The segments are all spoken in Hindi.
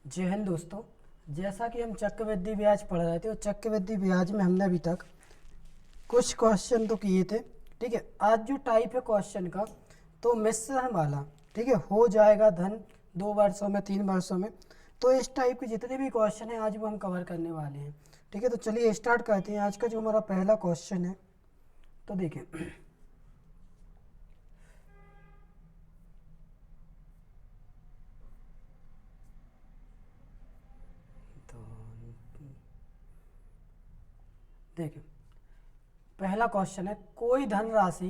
जय हिंद दोस्तों। जैसा कि हम चक्रवृद्धि ब्याज पढ़ रहे थे और चक्रवृद्धि ब्याज में हमने अभी तक कुछ क्वेश्चन तो किए थे। ठीक है, आज जो टाइप है क्वेश्चन का तो मिश्रण वाला, ठीक है, हो जाएगा धन 2 वर्षों में 3 वर्षों में। तो इस टाइप के जितने भी क्वेश्चन हैं आज वो हम कवर करने वाले हैं। ठीक है, तो चलिए स्टार्ट करते हैं। आज का जो हमारा पहला क्वेश्चन है तो देखें तो देखें पहला क्वेश्चन है, कोई धनराशि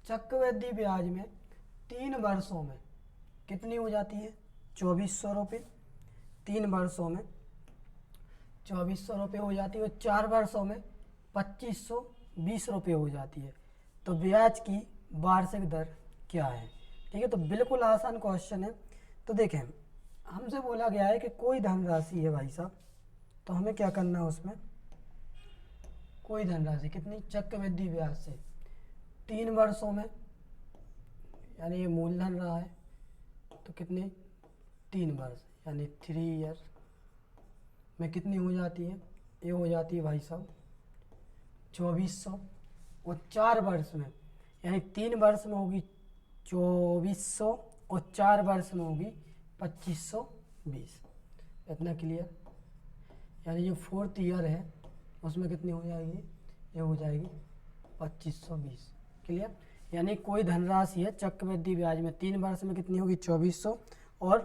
चक्रवृद्धि ब्याज में 3 वर्षों में कितनी हो जाती है? 2400 रुपये। 3 वर्षों में 2400 रुपये हो जाती है और 4 वर्षों में 2520 रुपये हो जाती है। तो ब्याज की वार्षिक दर क्या है? ठीक है, तो बिल्कुल आसान क्वेश्चन है। तो देखें, हमसे बोला गया है कि कोई धनराशि है भाई साहब, तो हमें क्या करना है उसमें, कोई धनराशि कितनी चक्रवृद्धि ब्याज से 3 वर्षों में, यानी ये मूलधन रहा है तो कितने 3 वर्ष यानी 3 ईयर में कितनी हो जाती है? ये हो जाती है भाई साहब 2400 और 4 वर्ष में यानी 3 वर्ष में होगी 2400 और 4 वर्ष में होगी 2520। इतना क्लियर? यानी जो 4th ईयर है उसमें कितनी हो जाएगी? ये हो जाएगी 2520। क्लियर? यानी कोई धनराशि है चक्रवृद्धि ब्याज में 3 वर्ष में कितनी होगी? 2400 और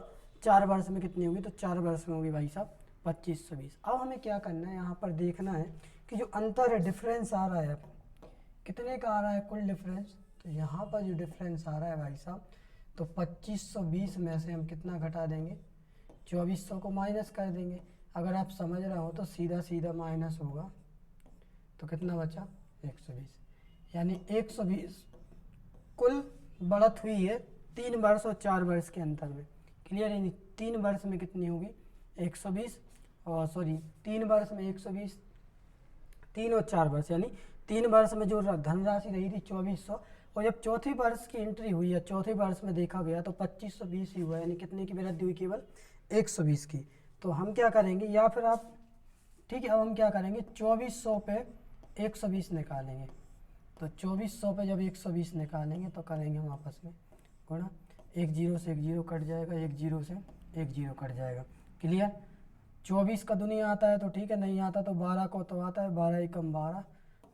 4 वर्ष में कितनी होगी? तो 4 वर्ष में होगी भाई साहब 2520। अब हमें क्या करना है, यहाँ पर देखना है कि जो अंतर है, डिफरेंस आ रहा है, कितने का आ रहा है कुल डिफरेंस? तो यहाँ पर जो डिफरेंस आ रहा है भाई साहब, तो 2520 में से हम कितना घटा देंगे? 2400 को माइनस कर देंगे। अगर आप समझ रहे हो तो सीधा सीधा माइनस होगा तो कितना बचा? 120। यानी 120 कुल बढ़त हुई है 3 वर्ष और 4 वर्ष के अंतर में। क्लियर? यानी 3 वर्ष में कितनी होगी? 120 और 3 वर्ष में 120, 3 और 4 वर्ष यानी 3 वर्ष में जो धनराशि रही थी 2400, और जब चौथे वर्ष की एंट्री हुई है, चौथे वर्ष में देखा गया तो 2520 ही हुआ, यानी कितने की वृद्धि हुई? केवल 120 की। तो हम क्या करेंगे, या फिर आप, ठीक है, अब हम क्या करेंगे, 2400 पे 120 निकालेंगे। तो 2400 पे जब 120 निकालेंगे तो करेंगे हम आपस में गुणा, 1 जीरो से 1 जीरो कट जाएगा, 1 जीरो से 1 जीरो कट जाएगा। क्लियर? 24 का दुनिया आता है तो ठीक है, नहीं आता तो 12 को तो आता है, 12 एकम 12,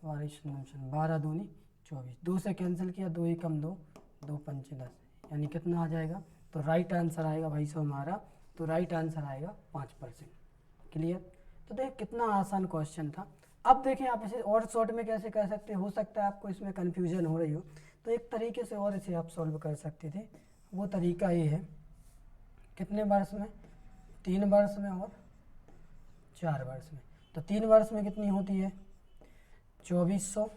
12 दूनी 24, 2 से कैंसिल किया, 2 एकम 2, 2 पंचे 10, यानी कितना आ जाएगा? तो राइट आंसर आएगा भाई साहब हमारा, तो राइट आंसर आएगा 5%। क्लियर? तो देख कितना आसान क्वेश्चन था। अब देखें आप इसे और शॉर्ट में कैसे कर सकते हो सकता है आपको इसमें कन्फ्यूजन हो रही हो, तो एक तरीके से और इसे आप सॉल्व कर सकते थे। वो तरीका ये है, कितने वर्ष में? 3 वर्ष में और 4 वर्ष में। तो 3 वर्ष में कितनी होती है? 2400।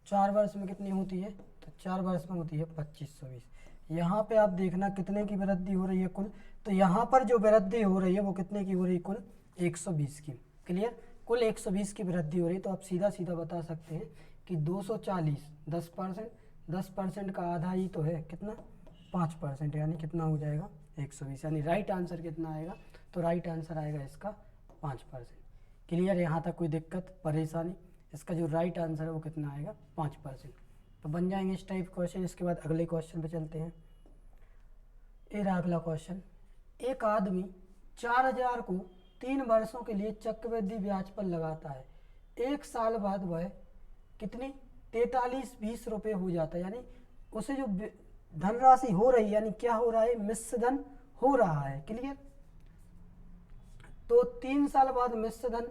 4 वर्ष में कितनी होती है? तो 4 वर्ष में होती है 2520। यहाँ पे आप देखना कितने की वृद्धि हो रही है कुल, तो यहाँ पर जो वृद्धि हो रही है वो कितने की हो रही है? कुल 120 की। क्लियर? कुल 120 की वृद्धि हो रही है। तो आप सीधा सीधा बता सकते हैं कि 240 10%, 10% का आधा ही तो है, कितना? 5%, यानी कितना हो जाएगा? 120। यानी राइट आंसर कितना आएगा? तो राइट आंसर आएगा इसका 5%। क्लियर? यहाँ तक कोई दिक्कत परेशानी? इसका जो राइट आंसर है वो कितना आएगा? 5%। तो बन जाएंगे इस टाइप क्वेश्चन। इसके बाद अगले क्वेश्चन पे चलते हैं। ये रहा अगला क्वेश्चन, एक आदमी 4000 को 3 वर्षों के लिए चक्रवृद्धि ब्याज पर लगाता है, 1 साल बाद वह कितनी 4320 रुपये हो जाता है। यानी उसे जो धनराशि हो रही है, यानी क्या हो रहा है? मिश्रधन हो रहा है। क्लियर? तो 3 साल बाद मिश्रधन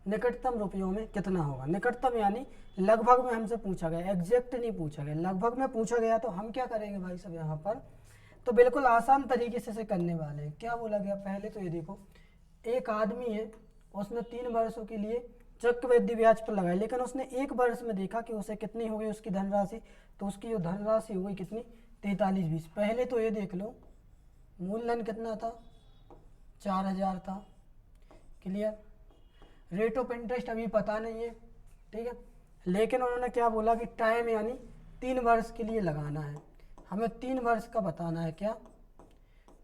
निकटतम रुपयों में कितना होगा? निकटतम यानी लगभग में हमसे पूछा गया, एग्जैक्ट नहीं पूछा गया, लगभग में पूछा गया। तो हम क्या करेंगे भाई सब यहाँ पर, तो बिल्कुल आसान तरीके से इसे करने वाले हैं। क्या बोला गया पहले तो ये देखो, एक आदमी है, उसने 3 वर्षों के लिए चक्रवृद्धि ब्याज पर लगाई, लेकिन उसने 1 वर्ष में देखा कि उसे कितनी हो गई उसकी धनराशि, तो उसकी जो धनराशि हो गई कितनी? 4320। पहले तो ये देख लो, मूलधन कितना था? 4000 था। क्लियर? रेट ऑफ इंटरेस्ट अभी पता नहीं है, ठीक है, लेकिन उन्होंने क्या बोला कि टाइम यानी 3 वर्ष के लिए लगाना है। हमें 3 वर्ष का बताना है, क्या?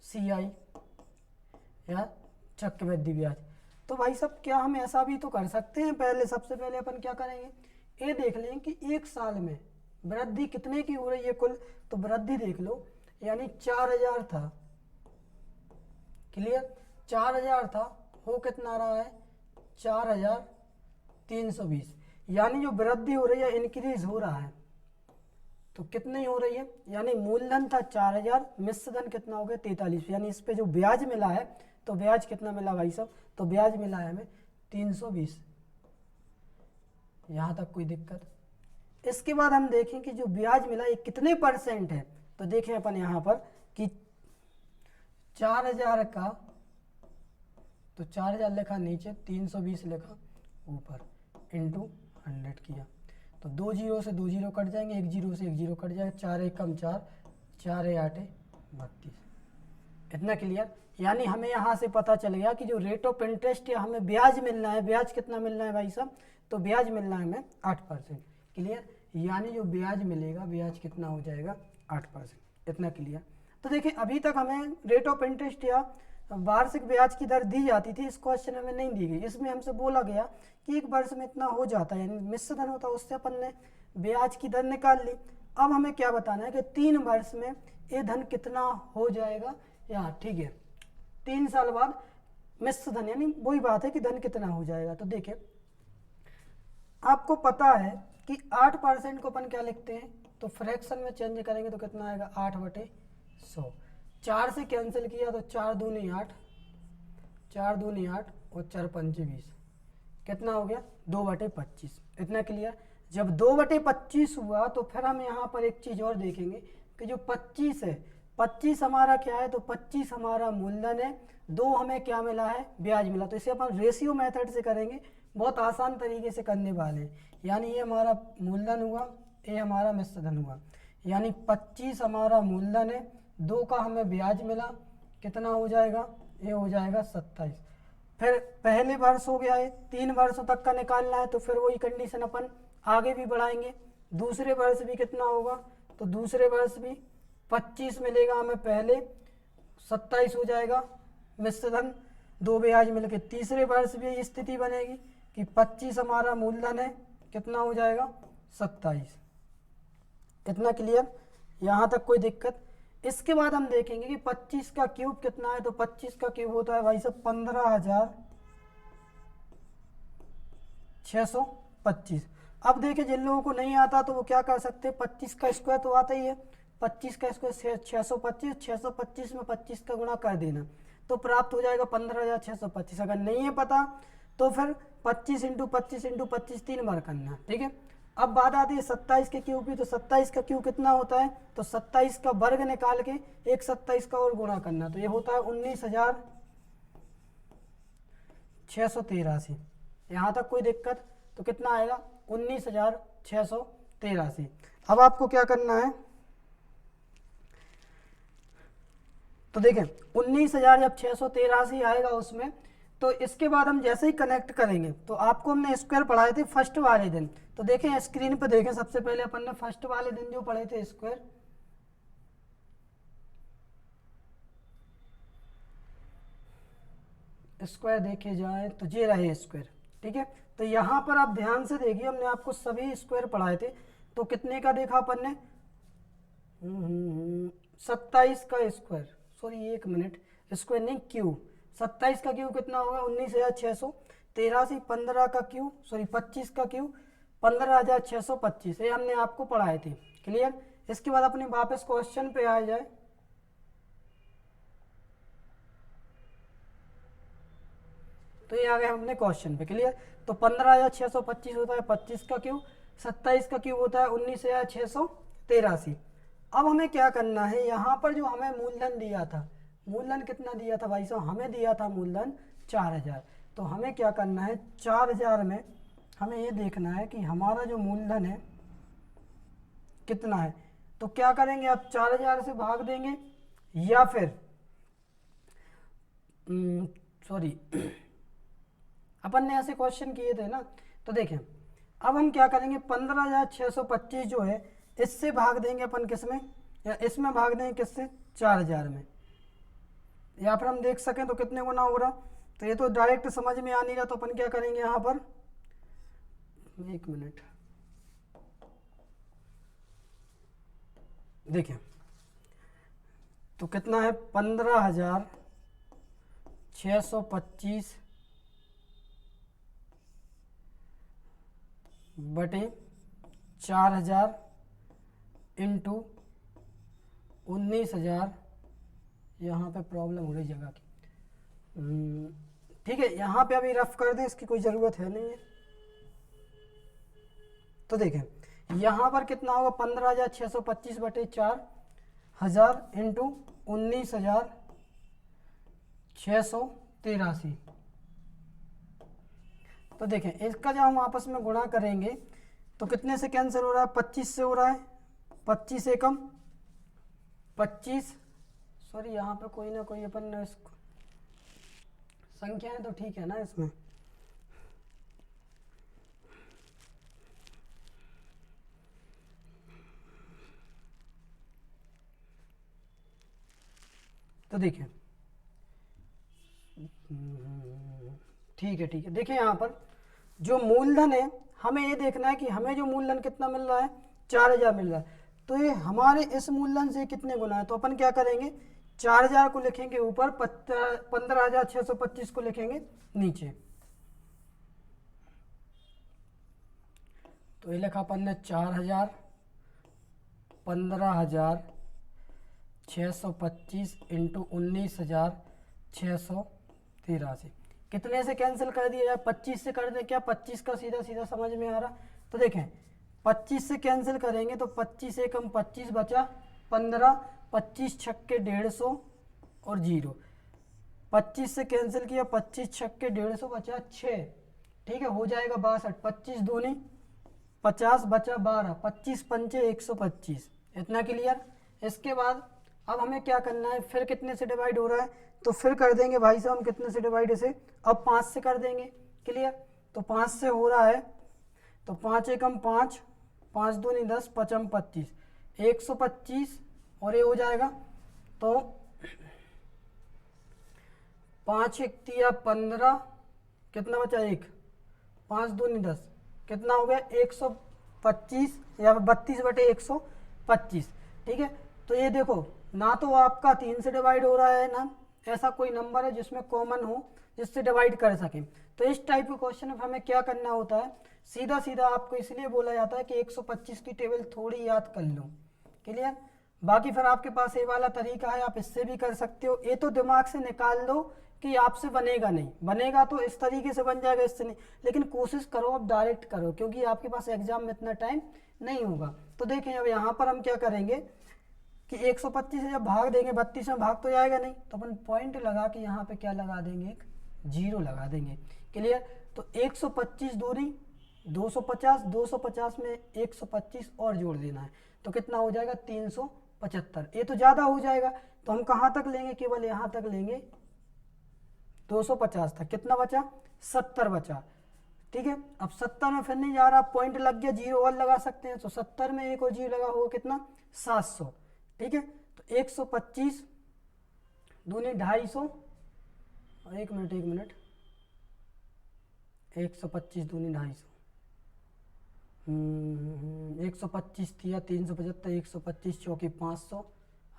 CI या चक्रवृद्धि ब्याज। तो भाई साहब क्या हम ऐसा भी तो कर सकते हैं, पहले सबसे पहले अपन क्या करेंगे, ये देख लें कि एक साल में वृद्धि कितने की हो रही है कुल। तो वृद्धि देख लो, यानी 4000 था, क्लियर, 4000 था, हो कितना रहा है 4320, यानी जो वृद्धि हो रही है, इंक्रीज हो रहा है। तो कितनी हो रही है, यानी मूलधन था 4000, मिश्र धन कितना हो गया 43, यानी इस पे जो ब्याज मिला है, तो ब्याज कितना मिला भाई साहब, तो ब्याज मिला है हमें 320। यहाँ तक कोई दिक्कत। इसके बाद हम देखें कि जो ब्याज मिला ये कितने परसेंट है। तो देखें अपन यहाँ पर कि 4000 का, तो 4000 लिखा नीचे, 320 लिखा ऊपर, इंटू 100 किया, तो 2 जीरो से 2 जीरो कट जाएंगे, 1 जीरो से 1 जीरो कट जाएगा, 4 एक कम 4, 4 8 32। इतना क्लियर। यानी हमें यहाँ से पता चल गया कि जो रेट ऑफ इंटरेस्ट या हमें ब्याज मिलना है, ब्याज कितना मिलना है भाई साहब, तो ब्याज मिलना है हमें 8%। क्लियर, यानी जो ब्याज मिलेगा, ब्याज कितना हो जाएगा 8%। इतना क्लियर। तो देखिए अभी तक हमें रेट ऑफ इंटरेस्ट या वार्षिक ब्याज की दर दी जाती थी, इस क्वेश्चन में नहीं दी गई। इसमें हमसे बोला गया कि एक वर्ष में इतना हो जाता है, यानी मिश्र धन होता है, उससे अपन ने ब्याज की दर निकाल ली। अब हमें क्या बताना है कि 3 वर्ष में ये धन कितना हो जाएगा, यहाँ ठीक है 3 साल बाद मिश्र धन, यानी वही बात है कि धन कितना हो जाएगा। तो देखिए आपको पता है कि 8% को अपन क्या लिखते हैं, तो फ्रैक्शन में चेंज करेंगे तो कितना आएगा 8/100। 4 से कैंसिल किया तो 4 दूनी 8, 4 दूनी 8 और 4 पंचे 20, कितना हो गया 2/25। इतना क्लियर। जब 2/25 हुआ तो फिर हम यहाँ पर एक चीज़ और देखेंगे कि जो 25 है, 25 हमारा क्या है, तो 25 हमारा मूलधन है, 2 हमें क्या मिला है, ब्याज मिला। तो इसे अपन रेशियो मेथड से करेंगे, बहुत आसान तरीके से करने वाले हैं। यानी ये हमारा मूलधन हुआ, ये हमारा मिश्र धन हुआ, यानी 25 हमारा मूलधन है, 2 का हमें ब्याज मिला, कितना हो जाएगा, ये हो जाएगा 27। फिर पहले वर्ष हो गया है, 3 वर्षों तक का निकालना है, तो फिर वही कंडीशन अपन आगे भी बढ़ाएंगे। दूसरे वर्ष भी कितना होगा, तो दूसरे वर्ष भी 25 मिलेगा हमें पहले, 27 हो जाएगा मिश्र धन, 2 ब्याज मिलके। तीसरे वर्ष भी यही स्थिति बनेगी कि 25 हमारा मूलधन है, कितना हो जाएगा 27। इतना क्लियर, यहाँ तक कोई दिक्कत। इसके बाद हम देखेंगे कि 25 का क्यूब कितना है, तो 25 का क्यूब होता है भाई साहब 15,625। अब देखिए जिन लोगों को नहीं आता तो वो क्या कर सकते हैं, 25 का स्क्वायर तो आता ही है, 25 का स्क्वायर 625, 625 में 25 का गुणा कर देना तो प्राप्त हो जाएगा 15,625। अगर नहीं है पता तो फिर 25 × 25 × 25 3 बार करना, ठीक है। अब बात आती है 27 के क्यूब की, तो 27 का क्यूब कितना होता है, तो 27 का वर्ग निकाल के एक 27 का और गुणा करना, तो ये होता है 19,683। यहाँ तक कोई दिक्कत, तो कितना आएगा 19,683। अब आपको क्या करना है, तो देखें 19,683 आएगा उसमें, तो इसके बाद हम जैसे ही कनेक्ट करेंगे, तो आपको हमने स्क्वायर पढ़ाए थे फर्स्ट वाले दिन, तो देखें स्क्रीन पे देखें, सबसे पहले अपन ने फर्स्ट वाले दिन जो पढ़े थे स्क्वायर, स्क्वायर देखे जाए तो ये रहे स्क्वायर, ठीक है। तो यहाँ पर आप ध्यान से देखिए, हमने आपको सभी स्क्वायर पढ़ाए थे, तो कितने का देखा अपन ने, 27 का स्क्वायर, सॉरी 1 मिनट, स्क्वायर नहीं क्यूब, 27 का क्यूब कितना होगा 19,683, 15 का क्यूब, सॉरी 25 का क्यूब 15,625, ये हमने आपको पढ़ाए थे, क्लियर। इसके बाद अपने वापस क्वेश्चन पे आ जाए, तो ये आ गए हमने क्वेश्चन पे, क्लियर। तो 15,625 होता है 25 का क्यूब, 27 का क्यूब होता है 19,683। अब हमें क्या करना है, यहाँ पर जो हमें मूलधन दिया था, मूलधन कितना दिया था भाई साहब, हमें दिया था मूलधन 4,000। तो हमें क्या करना है, 4,000 में हमें ये देखना है कि हमारा जो मूलधन है कितना है। तो क्या करेंगे, आप 4,000 से भाग देंगे, या फिर सॉरी अपन ने ऐसे क्वेश्चन किए थे ना, तो देखें अब हम क्या करेंगे, 15,625 जो है इससे भाग देंगे अपन किस में, या इसमें भाग देंगे किससे, 4,000 में, या फिर हम देख सकें तो कितने गुना हो रहा, तो ये तो डायरेक्ट समझ में आ नहीं रहा, तो अपन क्या करेंगे यहाँ पर, 1 मिनट देखिए, तो कितना है 15,625 बटे 4,000 इंटू 19,000, यहाँ पे प्रॉब्लम हो रही जगह की, ठीक है, यहाँ पे अभी रफ कर दें, इसकी कोई ज़रूरत है नहीं है। तो देखें यहाँ पर कितना होगा, 15,625 बटे 4,000 इंटू 19,683। तो देखें इसका जब हम आपस में गुणा करेंगे तो कितने से कैंसिल हो रहा है, 25 से हो रहा है, 25 एकम 25, सॉरी यहाँ पे कोई ना कोई अपन इसको संख्या है तो ठीक है ना इसमें, तो देखिए ठीक है ठीक है, देखिए यहाँ पर जो मूलधन है हमें ये देखना है कि हमें जो मूलधन कितना मिल रहा है, 4,000 मिल रहा है, तो ये हमारे इस मूलधन से कितने गुना है, तो अपन क्या करेंगे 4,000 को लिखेंगे ऊपर, 15,625 को लिखेंगे नीचे। तो ये लिखा अपन ने 4,000, 15,625 इंटू 19,683, कितने से कैंसिल कर दिया जाए, 25 से कर दे क्या, 25 का सीधा सीधा समझ में आ रहा। तो देखें 25 से कैंसिल करेंगे तो 25 से कम 25 बचा 15, 25 छक्के 150 और 0, 25 से कैंसिल किया, 25 छक्के 150 बचा 6, ठीक है, हो जाएगा 62, 25 दूनी 50 बचा 12, 25 पंचे 125, इतना क्लियर। इसके बाद अब हमें क्या करना है, फिर कितने से डिवाइड हो रहा है, तो फिर कर देंगे भाई साहब हम कितने से डिवाइड, इसे अब 5 से कर देंगे, क्लियर। तो 5 से हो रहा है, तो 5 एकम 5, 5 दूनी 10, 5 25, 125 और ये हो जाएगा, तो 5 एक तिया 15, कितना बचा 1, 5 दूनी 10, कितना हो गया 125 या 32 बटे 125, ठीक है। तो ये देखो ना तो आपका 3 से डिवाइड हो रहा है ना ऐसा कोई नंबर है जिसमें कॉमन हो जिससे डिवाइड कर सकें। तो इस टाइप के क्वेश्चन में हमें क्या करना होता है, सीधा सीधा आपको इसलिए बोला जाता है कि 125 की टेबल थोड़ी याद कर लो, क्लियर। बाकी फिर आपके पास ये वाला तरीका है, आप इससे भी कर सकते हो। ये तो दिमाग से निकाल दो कि आपसे बनेगा नहीं, बनेगा तो इस तरीके से बन जाएगा, इससे नहीं, लेकिन कोशिश करो आप डायरेक्ट करो क्योंकि आपके पास एग्जाम में इतना टाइम नहीं होगा। तो देखें अब यहाँ पर हम क्या करेंगे कि 125 से जब भाग देंगे 32 में भाग तो जाएगा नहीं, तो अपन पॉइंट लगा के यहाँ पे क्या लगा देंगे, एक 0 लगा देंगे, क्लियर। तो 125 दूरी 250, 250 में 125 और जोड़ देना है, तो कितना हो जाएगा 375। ये तो ज़्यादा हो जाएगा, तो हम कहाँ तक लेंगे, केवल यहाँ तक लेंगे 250 तक। कितना बचा 70 बचा, ठीक है। अब 70 में फिर नहीं जा रहा, पॉइंट लग गया, 0 और लगा सकते हैं, तो 70 में एक और 0 लगा होगा, कितना 700, ठीक है। तो 125 दूनी 250, एक मिनट 125 दूनी 250, 125 थिया 375, 125 चौकी 500,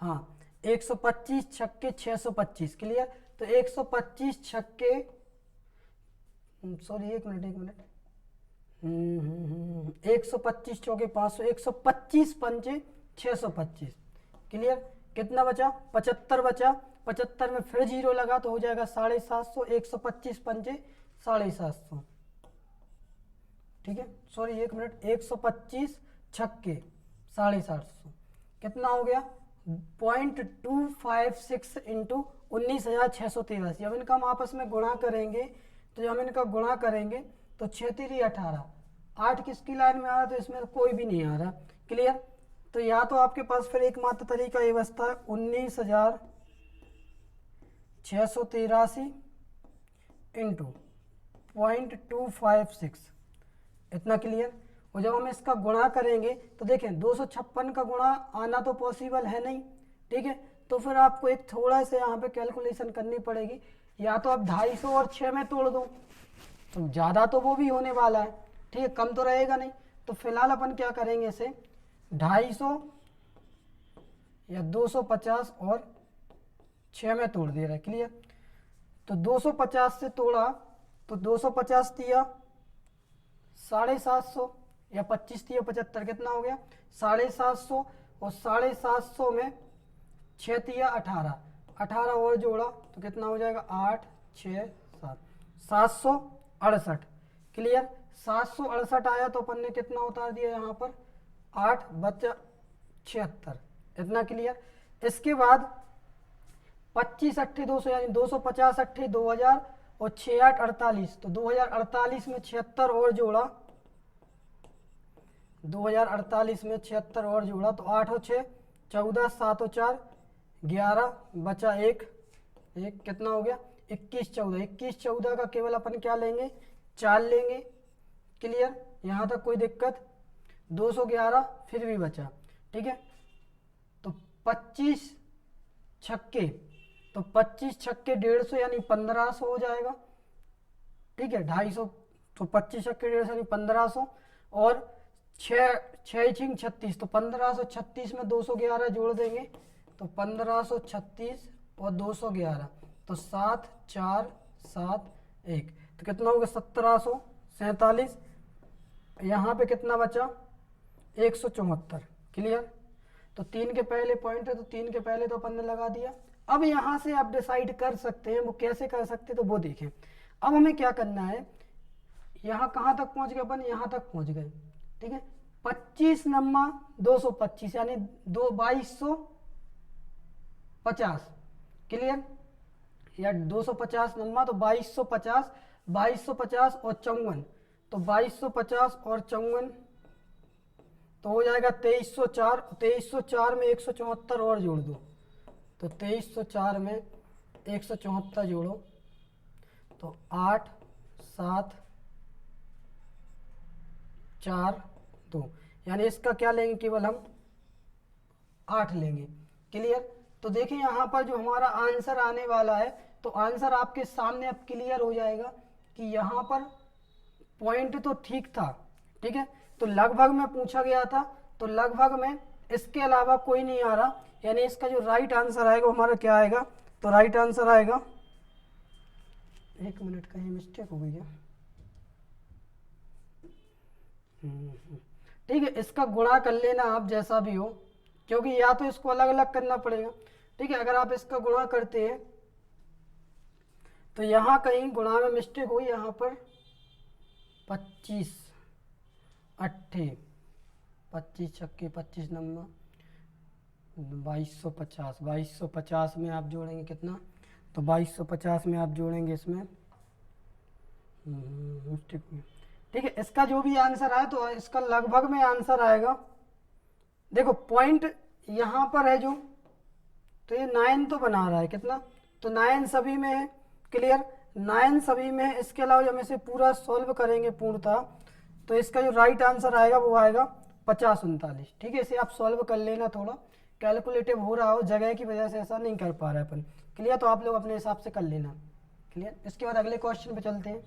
हाँ 125 छक्के 625, क्लियर। तो 125 छक्के, सॉरी एक मिनट 125 चौके 500, 125 पंचे 625, क्लियर। कितना बचा 75 बचा, 75 में फिर 0 लगा तो हो जाएगा 750, 125 पंचे 750, ठीक है। सॉरी एक मिनट 125 छक्के 750, कितना हो गया 0.256 इंटू 19,683। अब इनका हम आपस में गुणा करेंगे, तो जब हम इनका गुणा करेंगे तो 6 3 18, 8 किसकी लाइन में आ रहा, तो इसमें कोई भी नहीं आ रहा, क्लियर। तो या तो आपके पास फिर एकमात्र तरीका ये बचता है 19,683 इंटू 0.256, इतना, क्लियर। और जब हम इसका गुणा करेंगे तो देखें 256 का गुणा आना तो पॉसिबल है नहीं, ठीक है। तो फिर आपको एक थोड़ा सा यहाँ पे कैलकुलेशन करनी पड़ेगी, या तो आप 250 और 6 में तोड़ दो, तो ज़्यादा तो वो भी होने वाला है, ठीक है, कम तो रहेगा नहीं। तो फिलहाल अपन क्या करेंगे, इसे 250 या 250 और 6 में तोड़ दे रहा है, क्लियर। तो 250 से तोड़ा तो 250 दिया 750 या 25 दिया 75, कितना हो गया 750, और 750 में 6 दिया 18, 18 और जोड़ा तो कितना हो जाएगा 8 6 7, 768, क्लियर। 768 आया तो अपन ने कितना उतार दिया यहाँ पर 8 बचा 76, इतना क्लियर। इसके बाद 25 अट्ठे 200 यानी 250 अट्ठे 2000 और 6 8 48, तो 2048 में 76 और जोड़ा, 2048 में 76 और जोड़ा तो 8 और 6 14, 7 और 4 11, बचा एक कितना हो गया 21 14, 21 14 का केवल अपन क्या लेंगे 4 लेंगे, क्लियर, यहाँ तक कोई दिक्कत। 211 फिर भी बचा, ठीक है। तो 25 छक्के, तो 25 छक्के 150 यानी 1500 हो जाएगा, ठीक है। 250 तो 25 छक्के 150 यानी 1500, और 6 36, तो 1536 में 211 जोड़ देंगे तो 1536 और 211 तो 7 4 7 1, तो कितना होगा 1747। यहाँ पे कितना बचा 174, क्लियर। तो 3 के पहले पॉइंट है तो 3 के पहले तो अपन ने लगा दिया। अब यहाँ से आप डिसाइड कर सकते हैं, वो कैसे कर सकते हैं तो वो देखें। अब हमें क्या करना है, यहाँ कहाँ तक पहुँच गए अपन, यहाँ तक पहुँच गए, ठीक है। 25 नम्मा 225 यानी 2250, क्लियर, या 250 नम्मा तो 2250, 2250 और 54, तो 2250 और 54 तो हो जाएगा 2304, 2304 में 174 और जोड़ दो, तो 2304 में 174 जोड़ो तो 8 7 4 2, यानी इसका क्या लेंगे केवल हम 8 लेंगे, क्लियर। तो देखिए यहाँ पर जो हमारा आंसर आने वाला है, तो आंसर आपके सामने अब क्लियर हो जाएगा कि यहाँ पर पॉइंट तो ठीक था, ठीक है। तो लगभग में पूछा गया था, तो लगभग में इसके अलावा कोई नहीं आ रहा, यानी इसका जो राइट आंसर आएगा वो हमारा क्या आएगा, तो राइट आंसर आएगा, एक मिनट कहीं मिस्टेक हो गई है, ठीक है। इसका गुणा कर लेना आप जैसा भी हो, क्योंकि या तो इसको अलग अलग करना पड़ेगा, ठीक है। अगर आप इसका गुणा करते हैं तो यहाँ कहीं गुणा में मिस्टेक हुई, यहाँ पर 25 अट्ठे 25 छक्के 25 नम्मा 2250, 2250 में आप जोड़ेंगे कितना, तो 2250 में आप जोड़ेंगे इसमें मिस्टेक हुई, ठीक है। इसका जो भी आंसर आए तो इसका लगभग में आंसर आएगा, देखो पॉइंट यहाँ पर है जो, तो ये 9 तो बना रहा है कितना, तो 9 सभी में है, क्लियर, 9 सभी में है। इसके अलावा जब इसे पूरा सॉल्व करेंगे पूर्णतः, तो इसका जो राइट आंसर आएगा वो आएगा 50 39, ठीक है। इसे आप सॉल्व कर लेना, थोड़ा कैलकुलेटिव हो रहा हो, जगह की वजह से ऐसा नहीं कर पा रहे अपन, क्लियर। तो आप लोग अपने हिसाब से कर लेना, क्लियर। इसके बाद अगले क्वेश्चन पे चलते हैं।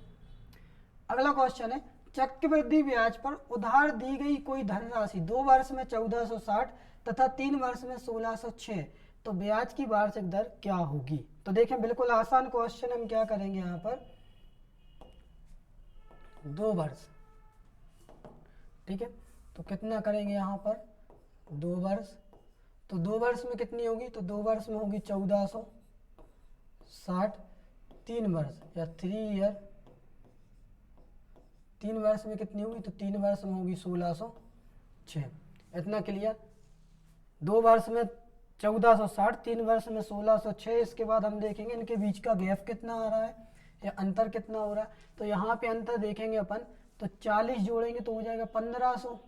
अगला क्वेश्चन है, चक्रवृद्धि ब्याज पर उधार दी गई कोई धनराशि 2 वर्ष में 1460 तथा 3 वर्ष में 1606, तो ब्याज की वार्षिक दर क्या होगी। तो देखें बिल्कुल आसान क्वेश्चन, हम क्या करेंगे यहाँ पर 2 वर्ष, ठीक है। तो कितना करेंगे यहाँ पर 2 वर्ष, तो 2 वर्ष में कितनी होगी, तो 2 वर्ष में होगी 1460, 3 वर्ष या 3 ईयर, 3 वर्ष में कितनी होगी, तो 3 वर्ष में होगी 1606, इतना क्लियर। 2 वर्ष में 1460, 3 वर्ष में 1606। इसके बाद हम देखेंगे इनके बीच का गैप कितना आ रहा है या अंतर कितना हो रहा है, तो यहाँ पे अंतर देखेंगे अपन, तो 40 जोड़ेंगे तो हो जाएगा 1500,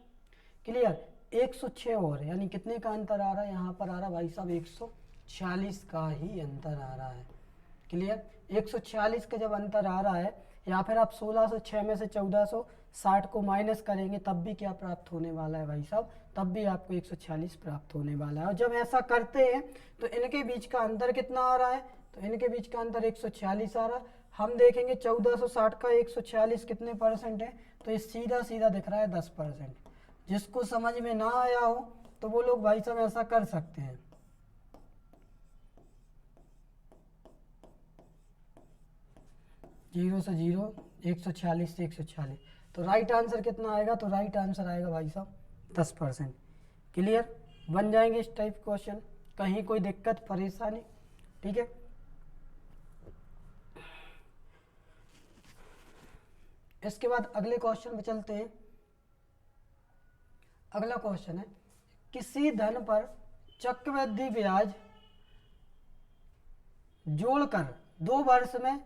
क्लियर। 106 और यानी कितने का अंतर आ रहा है, यहाँ पर आ रहा है भाई साहब 146 का ही अंतर आ रहा है, क्लियर। 146 का जब अंतर आ रहा है, या फिर आप 1606 में से 1460 को माइनस करेंगे तब भी क्या प्राप्त होने वाला है भाई साहब, तब भी आपको 146 प्राप्त होने वाला है। और जब ऐसा करते हैं तो इनके बीच का अंतर कितना आ रहा है, तो इनके बीच का अंतर 146 आ रहा। हम देखेंगे 1460 का 146 कितने परसेंट है, तो ये सीधा सीधा दिख रहा है 10%। जिसको समझ में ना आया हो तो वो लोग भाई साहब ऐसा कर सकते हैं, जीरो से जीरो, 146 से 146, तो राइट आंसर कितना आएगा, तो राइट आंसर आएगा भाई साहब 10%। क्लियर, बन जाएंगे इस टाइप क्वेश्चन, कहीं कोई दिक्कत परेशानी, ठीक है। इसके बाद अगले क्वेश्चन पे चलते हैं। अगला क्वेश्चन है, किसी धन पर चक्रवृद्धि ब्याज जोड़कर 2 वर्ष में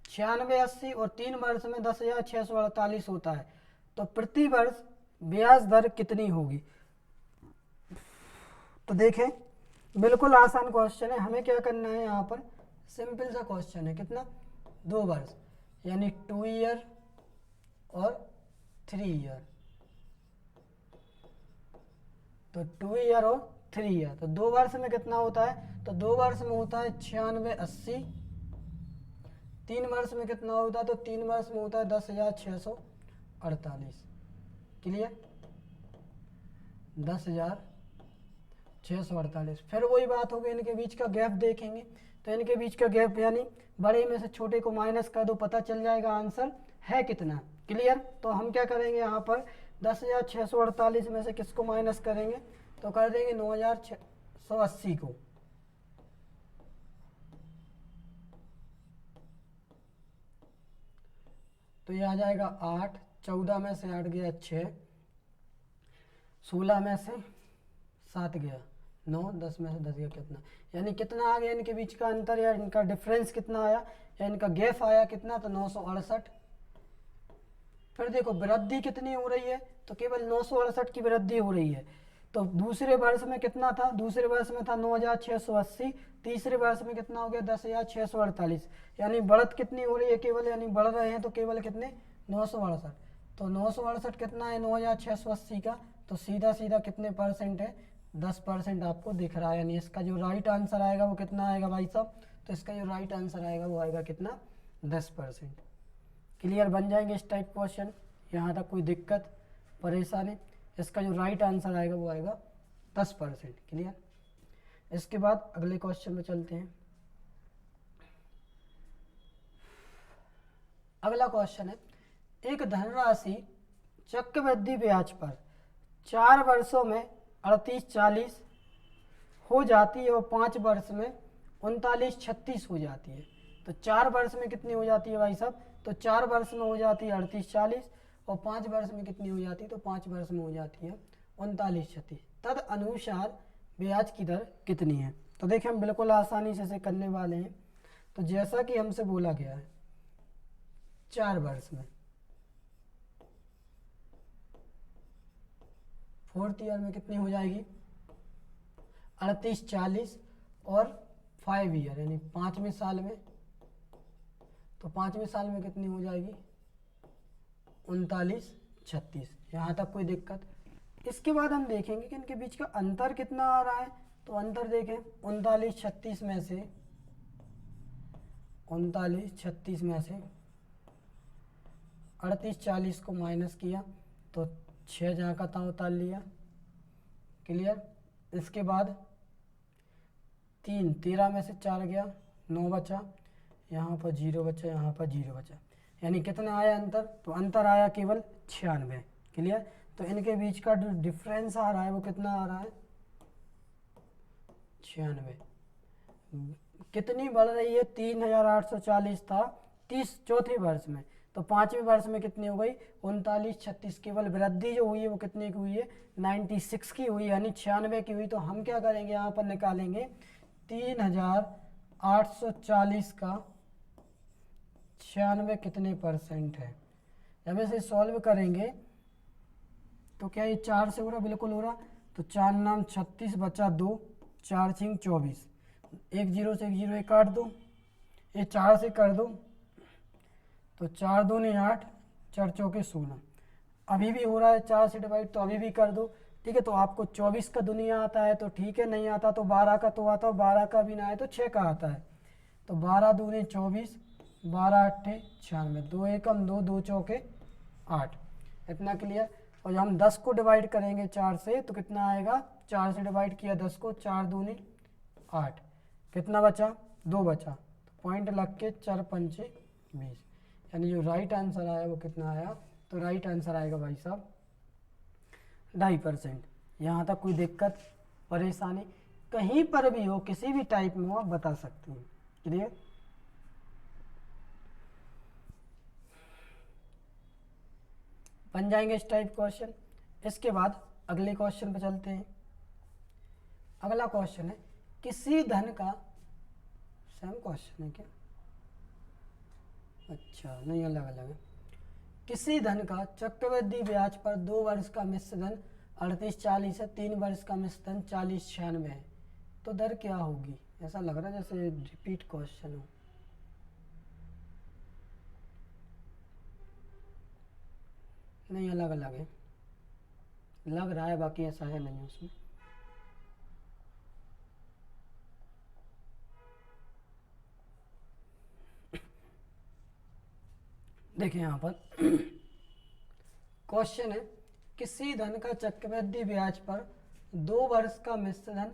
9680 और 3 वर्ष में 10,648 होता है, तो प्रति वर्ष ब्याज दर कितनी होगी। तो देखें, बिल्कुल आसान क्वेश्चन है। हमें क्या करना है, यहाँ पर सिंपल सा क्वेश्चन है, कितना, 2 वर्ष यानी 2 ईयर और 3 ईयर, तो 2 ईयर और 3 ईयर, तो 2 वर्ष में कितना होता है, तो 2 वर्ष में होता है 9680, 3 वर्ष में कितना होता है, तो 3 वर्ष में होता है 10,648। क्लियर, 10,648। फिर वही बात होगी, इनके बीच का गैप देखेंगे, तो इनके बीच का गैप यानी बड़े में से छोटे को माइनस कर दो, पता चल जाएगा आंसर है कितना। क्लियर, तो हम क्या करेंगे, यहाँ पर 10,648 में से किसको माइनस करेंगे, तो कर देंगे 9,680 को, तो ये आ जाएगा 8, 14 में से 8 गया 6, 16 में से 7 गया 9, 10 में से 10 गया कितना, यानी कितना आ गया इनके बीच का अंतर, या इनका डिफरेंस कितना आया, या इनका गैप आया कितना, तो 968। फिर देखो वृद्धि कितनी हो रही है, तो केवल 968 की वृद्धि हो रही है। तो दूसरे वर्ष में कितना था, दूसरे वर्ष में था 9,680, तीसरे वर्ष में कितना हो गया 10,648, यानी बढ़त कितनी हो रही है केवल, यानी बढ़ रहे हैं तो केवल कितने 968। तो 968 कितना है 9,680 का, तो सीधा सीधा कितने परसेंट है, 10% आपको दिख रहा है। यानी इसका जो राइट आंसर आएगा वो कितना आएगा भाई साहब, तो इसका जो राइट आंसर आएगा वो आएगा कितना, 10%। क्लियर, बन जाएंगे इस टाइप क्वेश्चन, यहाँ तक कोई दिक्कत परेशानी। इसका जो राइट आंसर आएगा वो आएगा 10%। क्लियर, इसके बाद अगले क्वेश्चन में चलते हैं। अगला क्वेश्चन है, एक धनराशि चक्रवृद्धि ब्याज पर 4 वर्षों में 3840 हो जाती है और 5 वर्ष में 3936 हो जाती है। तो 4 वर्ष में कितनी हो जाती है भाई साहब, तो 4 वर्ष में हो जाती है 3840 और 5 वर्ष में कितनी हो जाती है, तो 5 वर्ष में हो जाती है 3936। तद अनुसार ब्याज की दर कितनी है। तो देखिए हम बिल्कुल आसानी से इसे करने वाले हैं। तो जैसा कि हमसे बोला गया है 4 वर्ष में, 4th ईयर में कितनी हो जाएगी 3840 और 5 ईयर यानी 5वें साल में, तो 5वें साल में कितनी हो जाएगी 3936। यहाँ तक कोई दिक्कत। इसके बाद हम देखेंगे कि इनके बीच का अंतर कितना आ रहा है। तो अंतर देखें 3936 में से 3840 को माइनस किया तो 6 जहाँ का था उतार लिया। क्लियर, इसके बाद 13 में से 4 गया 9 बचा, यहाँ पर 0 बचा, यहाँ पर 0 बचा, यानी कितना आया अंतर, तो अंतर आया केवल 96। क्लियर, तो इनके बीच का जो डिफरेंस आ रहा है वो कितना आ रहा है 96। कितनी बढ़ रही है 3840 था 34 वर्ष में, तो 5वें वर्ष में कितनी हो गई 3936। केवल वृद्धि जो हुई है वो कितने की हुई है 96 की हुई, यानी 96 की हुई। तो हम क्या करेंगे यहाँ पर निकालेंगे 3840 का 96 कितने परसेंट है। जब इसे सॉल्व करेंगे तो क्या ये 4 से हो रहा, बिल्कुल हो रहा। तो 4 नाम 36 बचा 2, 4 छिंग 24, 1 0 से 1 0 1 काट दो, ये 4 से कर दो तो 4 दूनी 8, 4 चौके 16। अभी भी हो रहा है 4 से डिवाइड, तो अभी भी कर दो। ठीक है, तो आपको 24 का दुनिया आता है तो ठीक है, नहीं आता तो 12 का तो आता है, 12 का भी ना आए तो 6 का आता है। तो 12 दूनी 24, 12 अट्ठे 96, 2 एकम 2, 2 चौके 8। इतना क्लियर। और जब हम 10 को डिवाइड करेंगे 4 से तो कितना आएगा, 4 से डिवाइड किया 10 को, 4 दूनी 8, कितना बचा, 2 बचा। तो पॉइंट लग के 4 पंचे 20, यानी जो राइट आंसर आया वो कितना आया, तो राइट आंसर आएगा भाई साहब 2.5%। यहाँ तक कोई दिक्कत परेशानी कहीं पर भी हो, किसी भी टाइप में हो, आप बता सकते हैं। क्लियर। बन जाएंगे इस टाइप क्वेश्चन। इसके बाद अगले क्वेश्चन पे चलते हैं। अगला क्वेश्चन है किसी धन का, सेम क्वेश्चन है क्या, अच्छा नहीं अलग अलग है। किसी धन का चक्रवृद्धि ब्याज पर 2 वर्ष का मिश्र धन 3840 है, 3 वर्ष का मिश्र धन 4096 है, तो दर क्या होगी। ऐसा लग रहा है जैसे रिपीट क्वेश्चन हो। नहीं अलग अलग है, लग रहा है, बाकी ऐसा है नहीं उसमें। देखिए यहाँ पर क्वेश्चन है किसी धन का चक्रवृद्धि ब्याज पर 2 वर्ष का मिश्र धन